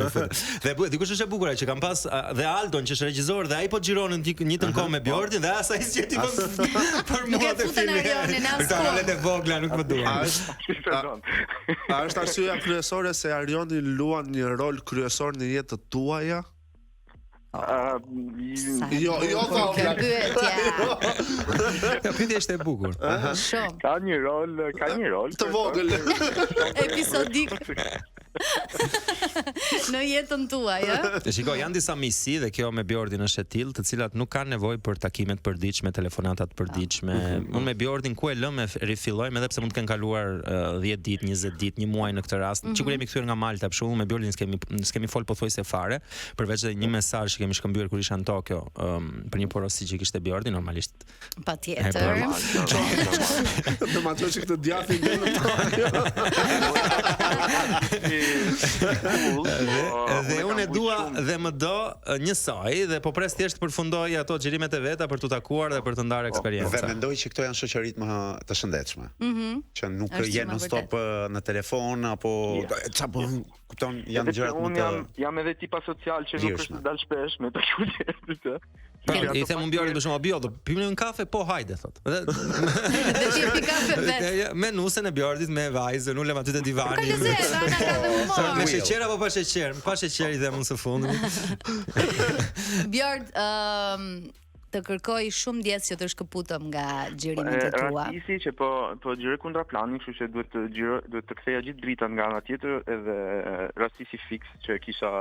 Dhe dikush është e bukur që kam pas dhe Aldon që është regjisor dhe ai po xhironin një të kohë me Bjordin dhe asaj si ti për mua të filmi. Këto rolet e vogla nuk më duan. A është arsyeja kryesore se Arioni luan një rol kryesor në jetën tuaja? Jo, pyetja është e bukur. Shumë. Ka një rol të vogël. Episodik. Në jetën tuaj, Shiko, janë disa misi dhe kjo me Bjordin është e tillë, të cilat nuk kanë nevojë për takimet përditshme, telefonata të përditshme. Unë me Bjordin ku e lëm e rifillojmë edhe pse mund të kenë kaluar 10 ditë, 20 ditë, një muaj në këtë rast. Që kur jemi kthyer nga Malta, për shembull, me Bjordin s'kemi fol pothuajse fare, përveç një mesazh që kemi shkëmbyer kur isha në Tokyo për një porosi që kishte Bjordi, normalisht. Patjetër. Do ma thosh këtë djathtin në Tokyo. Dhe unë dua dhe më do njësoj dhe po pres thjesht përfundoj ato xhirimet e veta për t'u takuar dhe për të ndarë eksperiencë. Dhe mendoj që këto janë shoqëritë më të shëndetshme. Që nuk je non stop në telefon apo çapo kupton janë gjërat më të. Jam edhe tipa social që nuk është dal shpesh me takuar. I them un Bjordit për shembull, Bjordo, pimni një kafe, po hajde thot. Dhe ti pi kafe vetë. Me nusën e Bjordit me vajzën, ulem aty te divani. Me sheqer apo pa sheqer? Pa sheqer i them unë së fundi. Bjord, të kërkoj shumë djes që të shkëputëm nga xhirimet e tua. Rastisi që po xhiroj kundra planit, kështu që duhet të ktheja gjithë dritën nga ana tjetër edhe rastisi fiks që kisha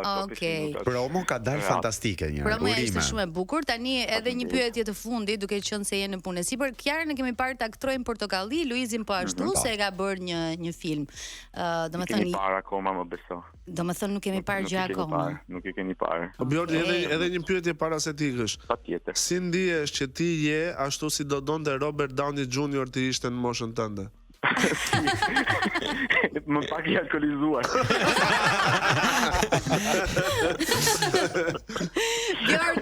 Promo ka dalë fantastike një. Promo ishte shumë e bukur. Tani edhe një pyetje të fundit, duke qenë se jeni në punë sipër, Kiarën e kemi parë të aktrojnë Portokalli, Luizin po ashtu se e ka bërë një film. Domethënë kemi parë akoma, më beso. Domethënë nuk kemi parë gjë akoma. Nuk e keni parë. Bjordi, edhe një pyetje para se të ikësh. Patjetër. Si ndihesh që ti je ashtu si do donte Robert Downey Jr. të ishte në moshën tënde? Më pak i alkoolizuar. Bjorn,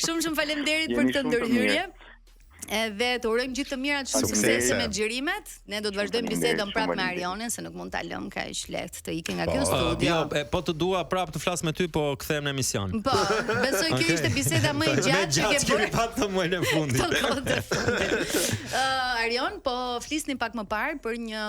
shumë faleminderit për këtë ndërhyrje. Edhe të urojmë gjithë të mirat, shumë suksese me xhirimet. Ne do të vazhdojmë bisedën prapë me Arionin, se nuk mund ta lëm kaq lehtë të ikë nga kjo studio. Po të dua prapë të flas me ty, po kthehem në emision. Po, besoj kjo ishte biseda më e gjatë që ke bërë. Patë muajin e fundit. Arion, po flisni pak më parë për një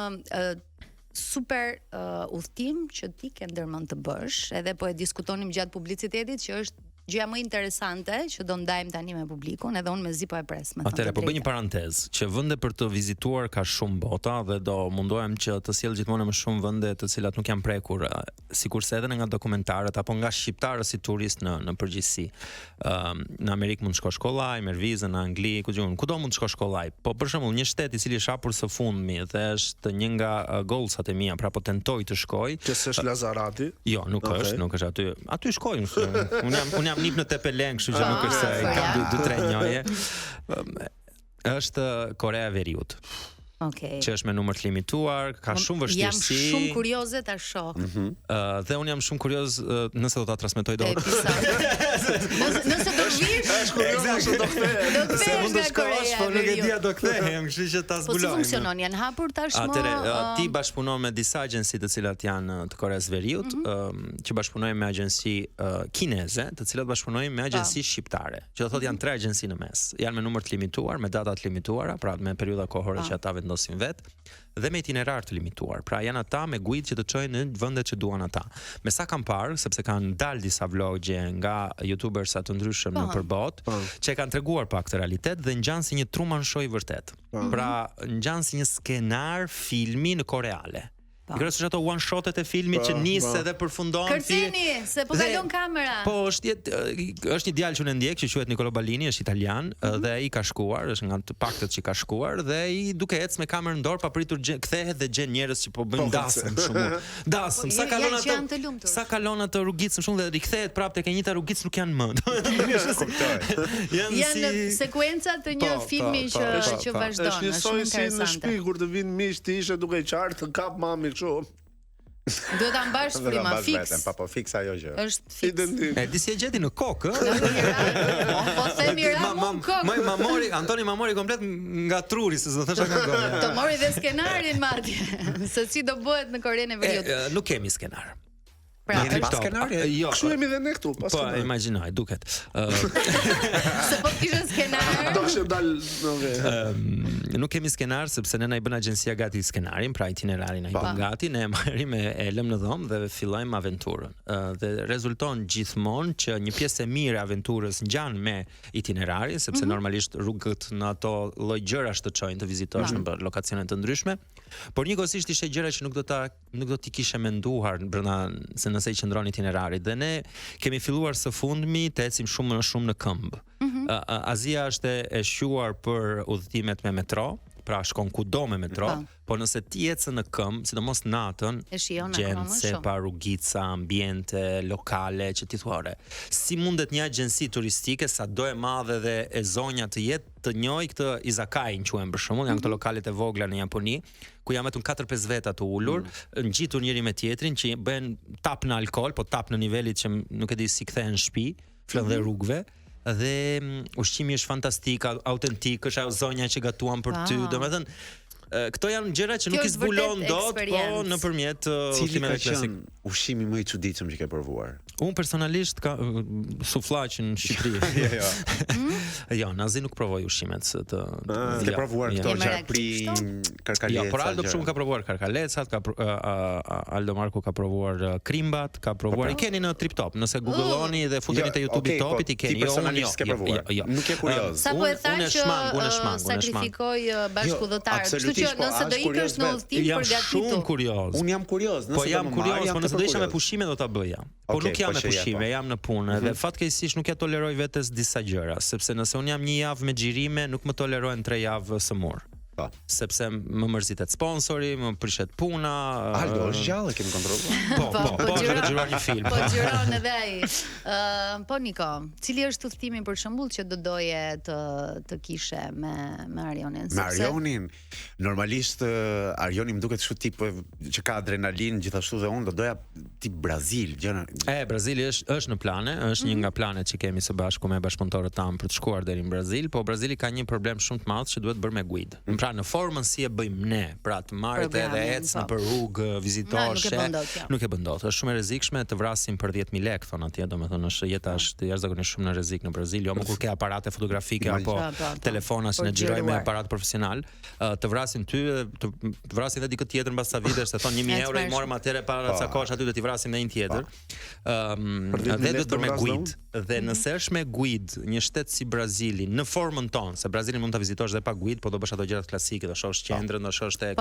super udhtim që ti ke ndërmend të bësh, edhe po e diskutonim gjatë publicitetit që është gjëja më interesante që do ndajmë tani me publikun, edhe unë mezi po e pres me. Atëherë po bëj një parantezë, që vende për të vizituar ka shumë bota dhe do mundohem që të sjell gjithmonë më shumë vende të cilat nuk janë prekur, sikurse edhe nga dokumentarët apo nga shqiptarët si turist në përgjithësi. Në Amerikë mund të shkosh kollaj, merr vizën në Angli, kudo mund të shkosh kollaj. Po për shembull, një shtet i cili është hapur së fundmi dhe është një nga goalsat e mia, pra po tentoj të shkoj. Që s'është Lazarati? Jo, nuk është aty. Aty shkoj unë jam nip në Tepelen, kështu që nuk është se kam 2-3 njoje. Është Korea e Veriut. Që është me numër të limituar, ka shumë vështirësi. Jam shumë kurioze ta shoh. Dhe unë jam shumë kurioz nëse do ta transmetoj dot. Nëse do vish, është kurioze se do kthehet. Se mund të shkosh, po nuk e di a do kthehem, kështu që ta zbuloj. Po si funksionon? Janë hapur tashmë? Atëre, ti bashkëpunon me disa agjenci të cilat janë të Koreas Veriut, që bashkëpunojnë me agjenci kineze, të cilat bashkëpunojnë me agjenci shqiptare. Që do thotë janë 3 agjenci në mes. Janë me numër të limituar, me data të limituara, pra me periudha kohore që ata vendosin vet, dhe me itinerar të limituar. Pra janë ata me guidë që të çojnë në vendet që duan ata. Me sa kam parë, sepse kanë dalë disa vlogje nga youtubers të ndryshëm në përbot, që kanë treguar pak të realitet dhe ngjan si një Truman Show i vërtet. Pra ngjan si një skenar filmi në koreale. Pikërisht ato one shotet e filmit që nis edhe përfundon. Kërceni, se po kalon kamera. Po është një djalë që unë ndjek që quhet Nicolò Ballini, është italian dhe ai ka shkuar, është nga të paktët që ka shkuar dhe ai duke ecë me kamerën dorë pa pritur kthehet dhe gjen njerëz që po bëjnë dasëm shumë. Dasëm, sa kalon atë rrugicën shumë dhe rikthehet prapë tek e njëjta rrugicë nuk janë më. Janë sekuenca të një filmi që vazhdon, është njësoj si në shtëpi kur të vinë miq të ishe duke qartë të kap mami kështu. Do ta mbash prima fix. Po fix ajo gjë. Është fix. Di si e gjeti në kokë, Po themi kokë. Antoni ma mori komplet nga truri, se do thosha nga goja. Do mori dhe skenarin madje, se si do bëhet në Korenë e Veriut. Nuk kemi skenar. Pra, pas skenari? Jo. Kështu jemi dhe ne këtu, pas skenari. Po, imagjinoj, duket. Se po kishte skenar. Do kishte dal nuk kemi skenar sepse ne na i bën agjencia gati skenarin, pra itinerarin na i bën gati, ne e marrim e lëm në dhomë dhe fillojmë aventurën. Dhe rezulton gjithmonë që një pjesë e mirë e aventurës ngjan me itinerarin, sepse normalisht rrugët në ato lloj gjërash të çojnë të vizitosh në lokacione të ndryshme, por njëkohësisht ishte gjëra që nuk do t'i kishe menduar brenda se nëse i qëndron itinerarit dhe ne kemi filluar së fundmi të ecim shumë në këmbë. Azia është e shquar për udhëtimet me metro, pra shkon kudo me metro, po nëse ti ecën në këmbë, sidomos natën, gjendse pa rrugica, ambiente, lokale, që ti thua, si mundet një agjenci turistike sa do e madhe dhe e zonja të jetë të njoj këtë Izakaj në quajmë për shembull, janë këto lokalet e vogla në Japoni, ku janë vetëm 4-5 veta të ulur, ngjitur njëri me tjetrin që bëhen tap në alkool, po tap në nivelit që nuk e di si kthehen në shtëpi, flën dhe rrugëve. Dhe ushqimi është fantastik, autentik, është ajo zonja që gatuan për ty, domethënë këto janë gjëra që nuk i zbulon dot, po nëpërmjet udhëtimeve klasik. Ushqimi më i çuditshëm që ke provuar? Unë personalisht ka sufllaqin në Shqipëri. Jo, nazi nuk provoj ushqimet të ke provuar këto gjarprin, karkaleca. Jo, por Aldo shumë ka provuar karkalecat, Aldo Marku ka provuar krimbat, ka provuar, i keni në Trip Top, nëse googloni dhe futeni te YouTube Topit i keni. Ti personalisht ke provuar. Nuk je kurioz. Sa po e thash që sakrifikoj bashkëudhëtar. Kështu që nëse do ikësh në udhëtim përgatitur. Shumë kurioz. Unë jam kurioz, po jam kurioz, po nëse do isha me pushime do ta bëja. Po nuk jam me pushime, jam në punë dhe fatkeqësisht nuk ja toleroj vetes disa gjëra, sepse nëse unë jam një javë me xhirime, nuk më tolerohen 3 javë së mur. Sepse më mërzitet sponsori, më prishet puna. Aldo është gjallë, kemi kontrolluar. Po, gjëron një film. Po gjëron edhe ai. Po Niko, cili është udhtimi për shembull që do doje të kishe me Arionin? Me Arionin, normalisht Arioni më duket kështu tip që ka adrenalin, gjithashtu dhe unë do doja tip Brazil, gjëra. Brazili është në plane, është një nga planet që kemi së bashku me bashkëpunëtorët tanë për të shkuar deri në Brazil, po Brazili ka një problem shumë të madh që duhet bërë me guidë. Pra në formën si e bëjmë ne, pra të marrët edhe ecë për rrugë, vizitoshe, nuk e bën dot. Është shumë e rrezikshme, të vrasim për 10.000 lekë thon atje, domethënë është jeta është jashtëzakonisht shumë në rrezik në Brazil, jo më kur ke aparate fotografike apo telefona që ne xhiroj me aparat profesional, të vrasin ty, të vrasin edhe dikë tjetër mbas sa vitesh, se thon 1.000 euro i morëm atëre para ca kohësh aty do t'i vrasim në një tjetër. Dhe do të me guid. Dhe nëse është me guid një shtet si Brazili në formën tonë, se Brazilin mund ta vizitosh edhe pa guid, po do bësh ato gjërat klasike, do shohësh qendrën, do shohësh tek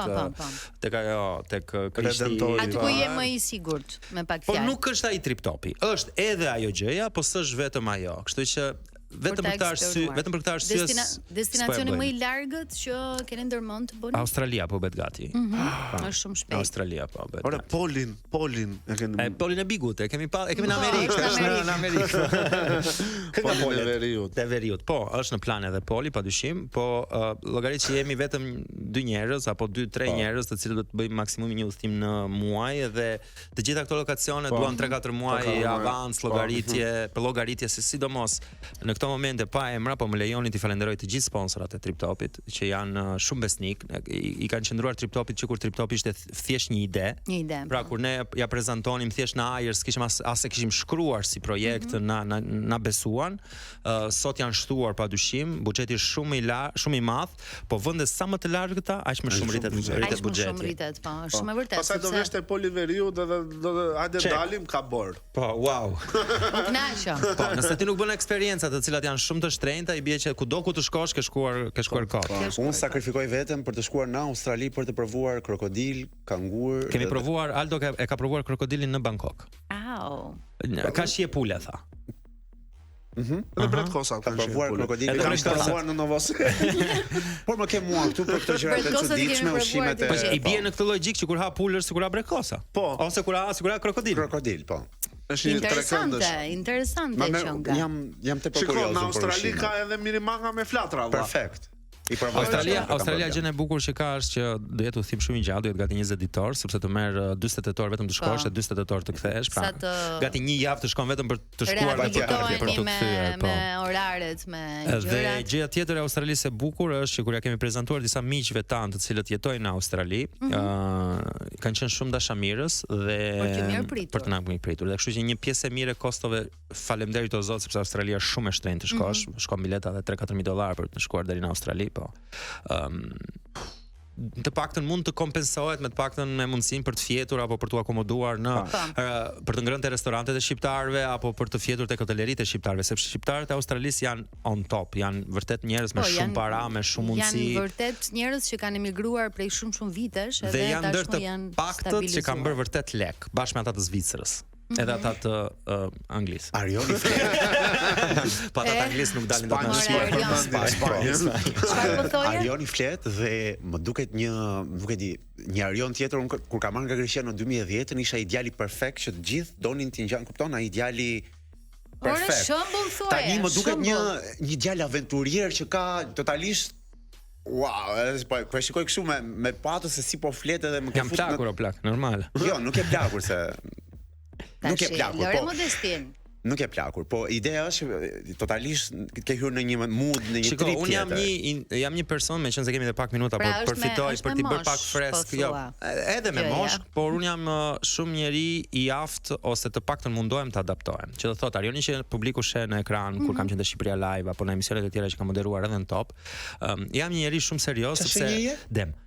Krishti. Aty ku je më i sigurt, me pak fjalë. Po nuk është ai Trip Topi. Është edhe ajo gjëja, po s'është vetëm ajo. Kështu që vetëm për këtë arsye destinacioni më i largët që keni ndërmend të bëni? Australia po bëhet gati. Është shumë shpejt. Australia po bëhet. Ora Polin e keni. Polin e Bigut, e kemi në Amerikë, në Amerikë. Polin e Veriut. Te Veriut. Po, është në plan edhe Poli, padyshim, po llogarit që jemi vetëm 2 njerëz apo 2-3 njerëz, të cilët do të bëjmë maksimumi një udhtim në muaj dhe të gjitha këto lokacione duan 3-4 muaj avans, llogaritje se sidomos në këto momente pa emra, po më lejoni t'i falenderoj të gjithë sponsorat e Trip Topit që janë shumë besnik, i kanë qendruar Trip Topit që kur Trip Topi ishte thjesht një ide. Pra kur ne ja prezantonim thjesht në ajër, s'kishim as e kishim shkruar si projekt, na besuan. Sot janë shtuar padyshim, buxheti është shumë i madh, po vende sa më të largëta, aq më shumë rritet buxheti. Shumë rritet, po, shumë e vërtetë. Pastaj do veshte Poli Veriut dhe hajde dalim ka bord. Po, wow. Po kënaqem. Po, nëse ti nuk bën eksperjenca të cilat janë shumë të shtrenjta, i bie që kudo ku të shkosh ke shkuar kot. Unë sakrifikoj veten për të shkuar në Australi për të provuar krokodil, kangur. Kemi provuar, Aldo e ka provuar krokodilin në Bangkok. Au. Ka shije pule tha. Dhe Bret Kosa Ka provuar krokodilin, ka provuar në Novosel. Por më ke mua këtu për këto gjëra të çuditshme, ushqimet e. I bie në këtë logjik që kur ha pulësh sikur ha Bret Kosa. Po. Ose kur ha krokodil. Krokodil, po. Është një trekëndësh. Interesante që Jam tepër kurioz. Shikoj, në Australi ka edhe mirimanga me flatra, valla. Perfekt. Australia gjën e bukur që ka është që do jetë udhim shumë i gjatë, do jetë gati 20 ditor, sepse të merr 48 orë vetëm të shkosh e 48 orë të kthehesh, pra. Gati një javë të shkon vetëm për të shkuar për të kthyer, po. Me oraret, me gjërat. Dhe gjëja tjetër e Australisë e bukur është që kur ja kemi prezantuar disa miqve tanë të cilët jetojnë në Australi, kanë qenë shumë dashamirës dhe për të na pritur. Dhe kështu që një pjesë e mirë e kostove, faleminderit o Zot, sepse Australia është shumë e shtrenjtë të shkosh, shkon bileta edhe $3-4,000 për të shkuar deri në Australi. Po. Të paktën mund të kompensohet me të paktën me mundësinë për të fjetur apo për të akomoduar në për të ngrënë te restorantet e shqiptarëve apo për të fjetur tek hoteleritë e shqiptarëve, sepse shqiptarët e Australisë janë on top, janë vërtet njerëz me shumë para, me shumë mundësi. Janë vërtet njerëz që kanë emigruar prej shumë vitesh edhe tashmë janë paktët që kanë bërë vërtet lek, bashkë me ata të Zvicrës. Edhe ata të Anglisë. Arioni Po ata të Anglisë nuk dalin dot në Shqipëri. Arioni flet dhe më duket një Arion tjetër, unë kur kam marrë nga Greqia në 2010 isha ideali perfekt që të gjithë donin të ngjan, kupton, ai ideali perfekt. Tani më duket një djalë aventurier që ka totalisht po shikoj kështu me pato se si po flet edhe më ke futur. Jam plakur o plak, normal. Jo, nuk e plakur se nuk e plakur, po. Modestin. Nuk e plakur, po ideja është totalisht ke hyrë në një mood, në një trip tjetër. Unë jam një person, me qenë se kemi edhe pak minuta, por përfitoj për t'i bërë pak fresk, jo, edhe me moshk, por unë jam shumë njeri i aftë ose të paktën mundohem të adaptohem. Që do thotë, Arioni që publiku sheh në ekran kur kam qenë te Shqipëria Live apo në emisionet e tjera që kam moderuar edhe në Top, jam një njeri shumë serioz sepse dem.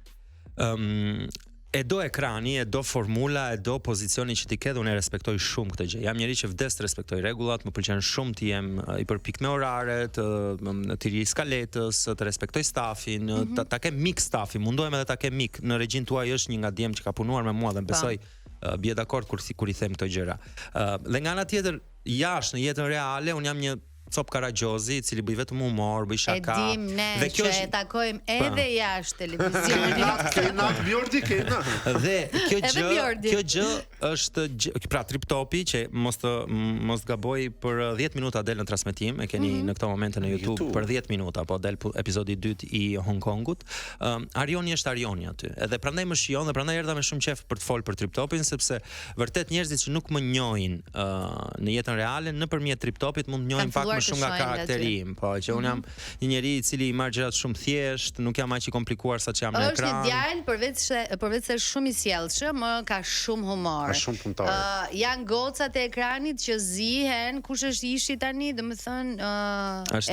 E do ekrani, e do formula, e do pozicioni që ti ke dhe unë e respektoj shumë këtë gjë. Jam njeri që vdes të respektoj rregullat, më pëlqen shumë të jem i përpik me oraret, të ri skaletës, të respektoj stafin, ta kem mik stafin, mundohem edhe ta kem mik. Në regjin tuaj është një nga djem që ka punuar me mua dhe besoj bie dakord kur i them këto gjëra. Dhe nga ana tjetër, jashtë në jetën reale, unë jam një Cop Karagjozi, i cili bëj vetëm humor, bëj shaka. E dim ne që e takojmë edhe jashtë televizionit. Dhe kjo gjë është pra Triptopi që mos gaboj për 10 minuta del në transmetim, e keni në këto momente në YouTube për 10 minuta, po del episodi i dytë i Hong Kongut. Arioni është Arioni aty. Edhe prandaj më shijon dhe prandaj erdha me shumë qejf për të fol për Triptopin, sepse vërtet njerëzit që nuk më njohin në jetën reale nëpërmjet Triptopit mund të njohin pak më shumë nga karakteri im, po që unë jam një njeri i cili i marr gjërat shumë thjesht, nuk jam aq i komplikuar sa që jam në ekran. Është një djalë përveç se shumë i sjellshëm, ka shumë humor. Është shumë punëtor. Janë gocat e ekranit që zihen, kush është ishi tani, domethënë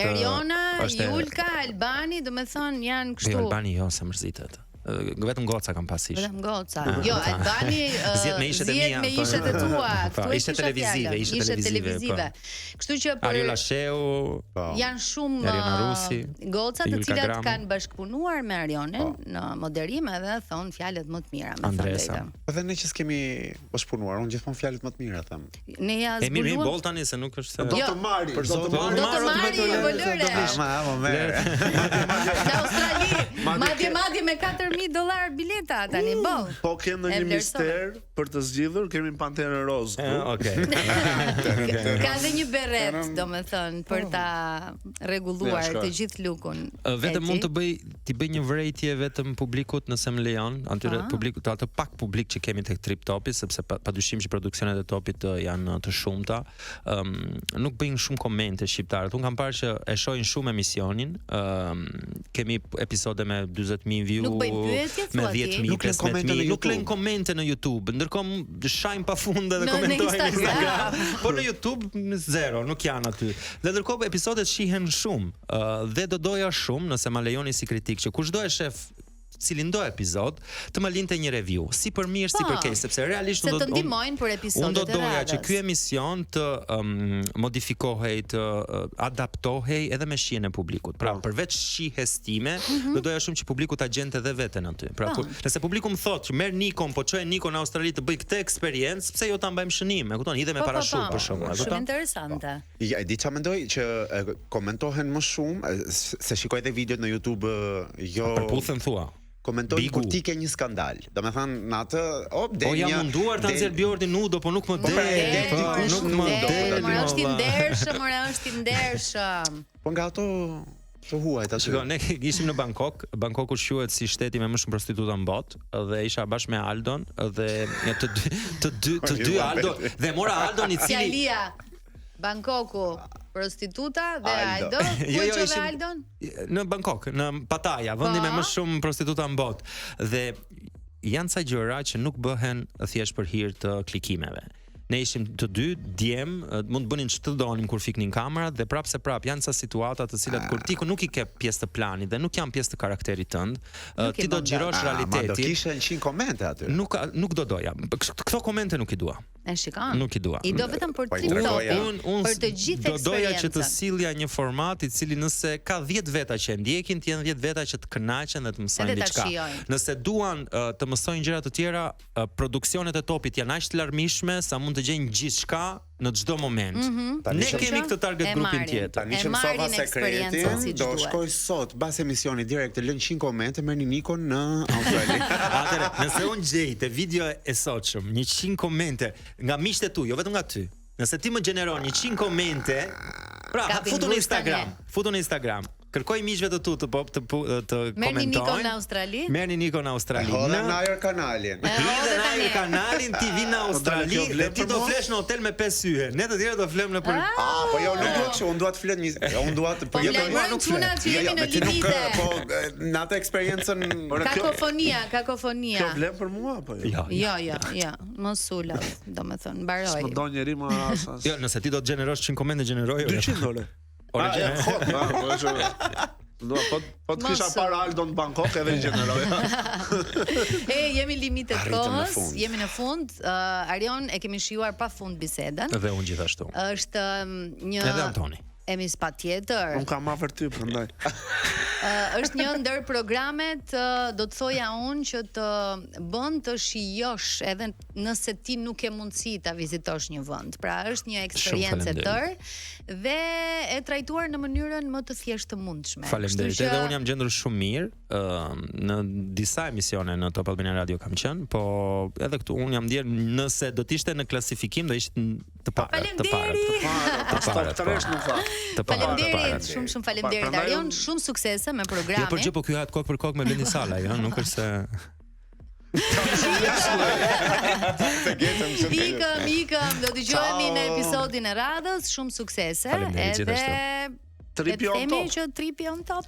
Eriona, Julka, Albani, domethënë janë kështu. Albani jo, se mërzitet. Vetëm goca kam pasish. Vetëm goca. Jo, Albani zgjedh me ishte e tua. Ishte televizive. Kështu që për Ariel Asheu janë shumë goca të cilat kanë bashkëpunuar me Arionin në moderim edhe thon fjalët më të mira me Andresa. Edhe ne që s'kemi bashkëpunuar, unë gjithmonë fjalët më të mira them. Ne ja zbuluam. Mirë boll tani se nuk është se Doktor Mari, Doktor Mari e volore. Në Australi, madje me $4,000 bileta tani, boll. Po kemë një mister për të zgjidhur, kemi Panterën Roz. Okej. Ka dhe një berret, domethënë, për ta rregulluar të gjithë lukun. Vetëm mund të bëj një vërejtje vetëm publikut nëse më lejon, atyre publikut, atë pak publik që kemi tek Triptopi, sepse padyshim që produksionet e Topit janë të shumta. Nuk bëjnë shumë komente shqiptarët. Unë kam parë që e shohin shumë emisionin. Kemi episode me 40,000 view. Nuk bëjnë pyetje, me 10,000, 15,000, nuk lën komente në YouTube. Ndërkohë shajm pafund edhe komentojnë në Instagram. Po në YouTube zero, nuk janë aty. Dhe ndërkohë episodet shihen shumë. Dhe do doja shumë nëse ma lejoni si kritik që kushdo e shef cilin do epizod të më linte një review, si për mirë, si për keq, sepse realisht se të ndihmojnë për episodet e radhës. Unë do doja që ky emision të modifikohej, të adaptohej edhe me shihen e publikut. Pra, përveç shihes time, do doja shumë që publiku ta gjente edhe veten aty. Pra, nëse publiku më thotë që merr Nikon, po çoj Nikon në Australi të bëj këtë eksperiencë, pse jo ta mbajmë shënim? E kupton, hidhe me parashut për shembull, e kupton? Shumë interesante. Ja, e di çfarë mendoj që komentohen më shumë, se shikoj edhe videot në YouTube, jo përputhen thua. Komentojnë kur ti ke një skandal. Domethënë në atë, jam munduar ta nxjerr Bjordi nudo, po nuk më del. Nuk më del. Është i ndershëm, Po nga ato të huajt aty. Shiko, ne ishim në Bangkok. Bangkoku quhet si shteti me më shumë prostituta në botë, dhe isha bashkë me Aldon dhe të dy Aldon dhe mora Aldon i cili Italia, Bangkoku, prostituta dhe Aldo. Ku çove Aldon? Në Bangkok, në Pattaya, vendi me më shumë prostituta në botë. Dhe janë ca gjëra që nuk bëhen thjesht për hir të klikimeve. Ne ishim të dy djem, mund të bënin ç'të donim kur fiknin kamerat dhe prapë se prapë janë ca situata të cilat kur ti nuk i ke pjesë të planit dhe nuk janë pjesë të karakterit tënd, ti do xhirosh realitetin. Do kishe 100 komente aty. Nuk do doja. Këto komente nuk i dua. E shikon. Nuk i dua. I do vetëm për TikTok-in, për të gjithë eksperiencën. Do doja që të sillja një format i cili nëse ka 10 veta që e ndjekin, të jenë 10 veta që të kënaqen dhe të mësojnë diçka. Nëse duan të mësojnë gjëra të tjera, produksionet e topit janë aq të larmishme sa mund të gjejnë gjithçka në çdo moment. Ne kemi këtë target grupin tjetër. Tani që mësova sekretin, do shkoj sot pas emisionit direkt të lën 100 komente, merrni Nikon në Australi. Atëre, nëse unë gjej te video e sotshëm 100 komente nga miqtë tu, jo vetëm nga ty. Nëse ti më gjeneron 100 komente, pra futu në Instagram. Kërkoj miqve të tu të komentojnë. Merrni Nikon në Australi. Merrni Nikon në Australi. Hodhe në ajër kanalin. Hidhe në ajër kanalin, ti vi në Australi dhe ti do flesh në hotel me 5 syhe. Ne të tjerë do flem në për. Po jo, nuk dua kështu, unë dua të flet unë dua të nuk flet. Po në atë eksperiencën kakofonia. Kjo vlen për mua apo jo? Jo. Mos ula, domethënë mbaroj. S'më do njeri më asas. Jo, nëse ti do të gjenerosh 100 komente gjeneroj. 200 $. Po të kisha para Aldo në Bangkok edhe gjeneroj. Jemi limitet kohës, jemi në fund. Arion, e kemi shijuar pa fund bisedën. Dhe unë gjithashtu. Është një edhe Antoni. Emis patjetër. Unë kam afër ty prandaj. Është një ndër programet, do të thoja unë, që të bën të shijosh edhe nëse ti nuk ke mundësi ta vizitosh një vend. Pra është një eksperiencë e tërë dhe e trajtuar në mënyrën më të thjeshtë të mundshme. Faleminderit. Edhe unë jam gjendur shumë mirë në disa emisione në Top Albania Radio kam qenë, po edhe këtu unë jam ndjer nëse do të ishte në klasifikim do ishte të para. Faleminderit, shumë faleminderit Arion, shumë suksese me programin. Jo, por gjë po ky hat kokë për kokë me Blendi Sala, jo, nuk është se Mikëm, do dëgjohemi në episodin e radhës, shumë suksese. Edhe tripi on top. Që tripi on top.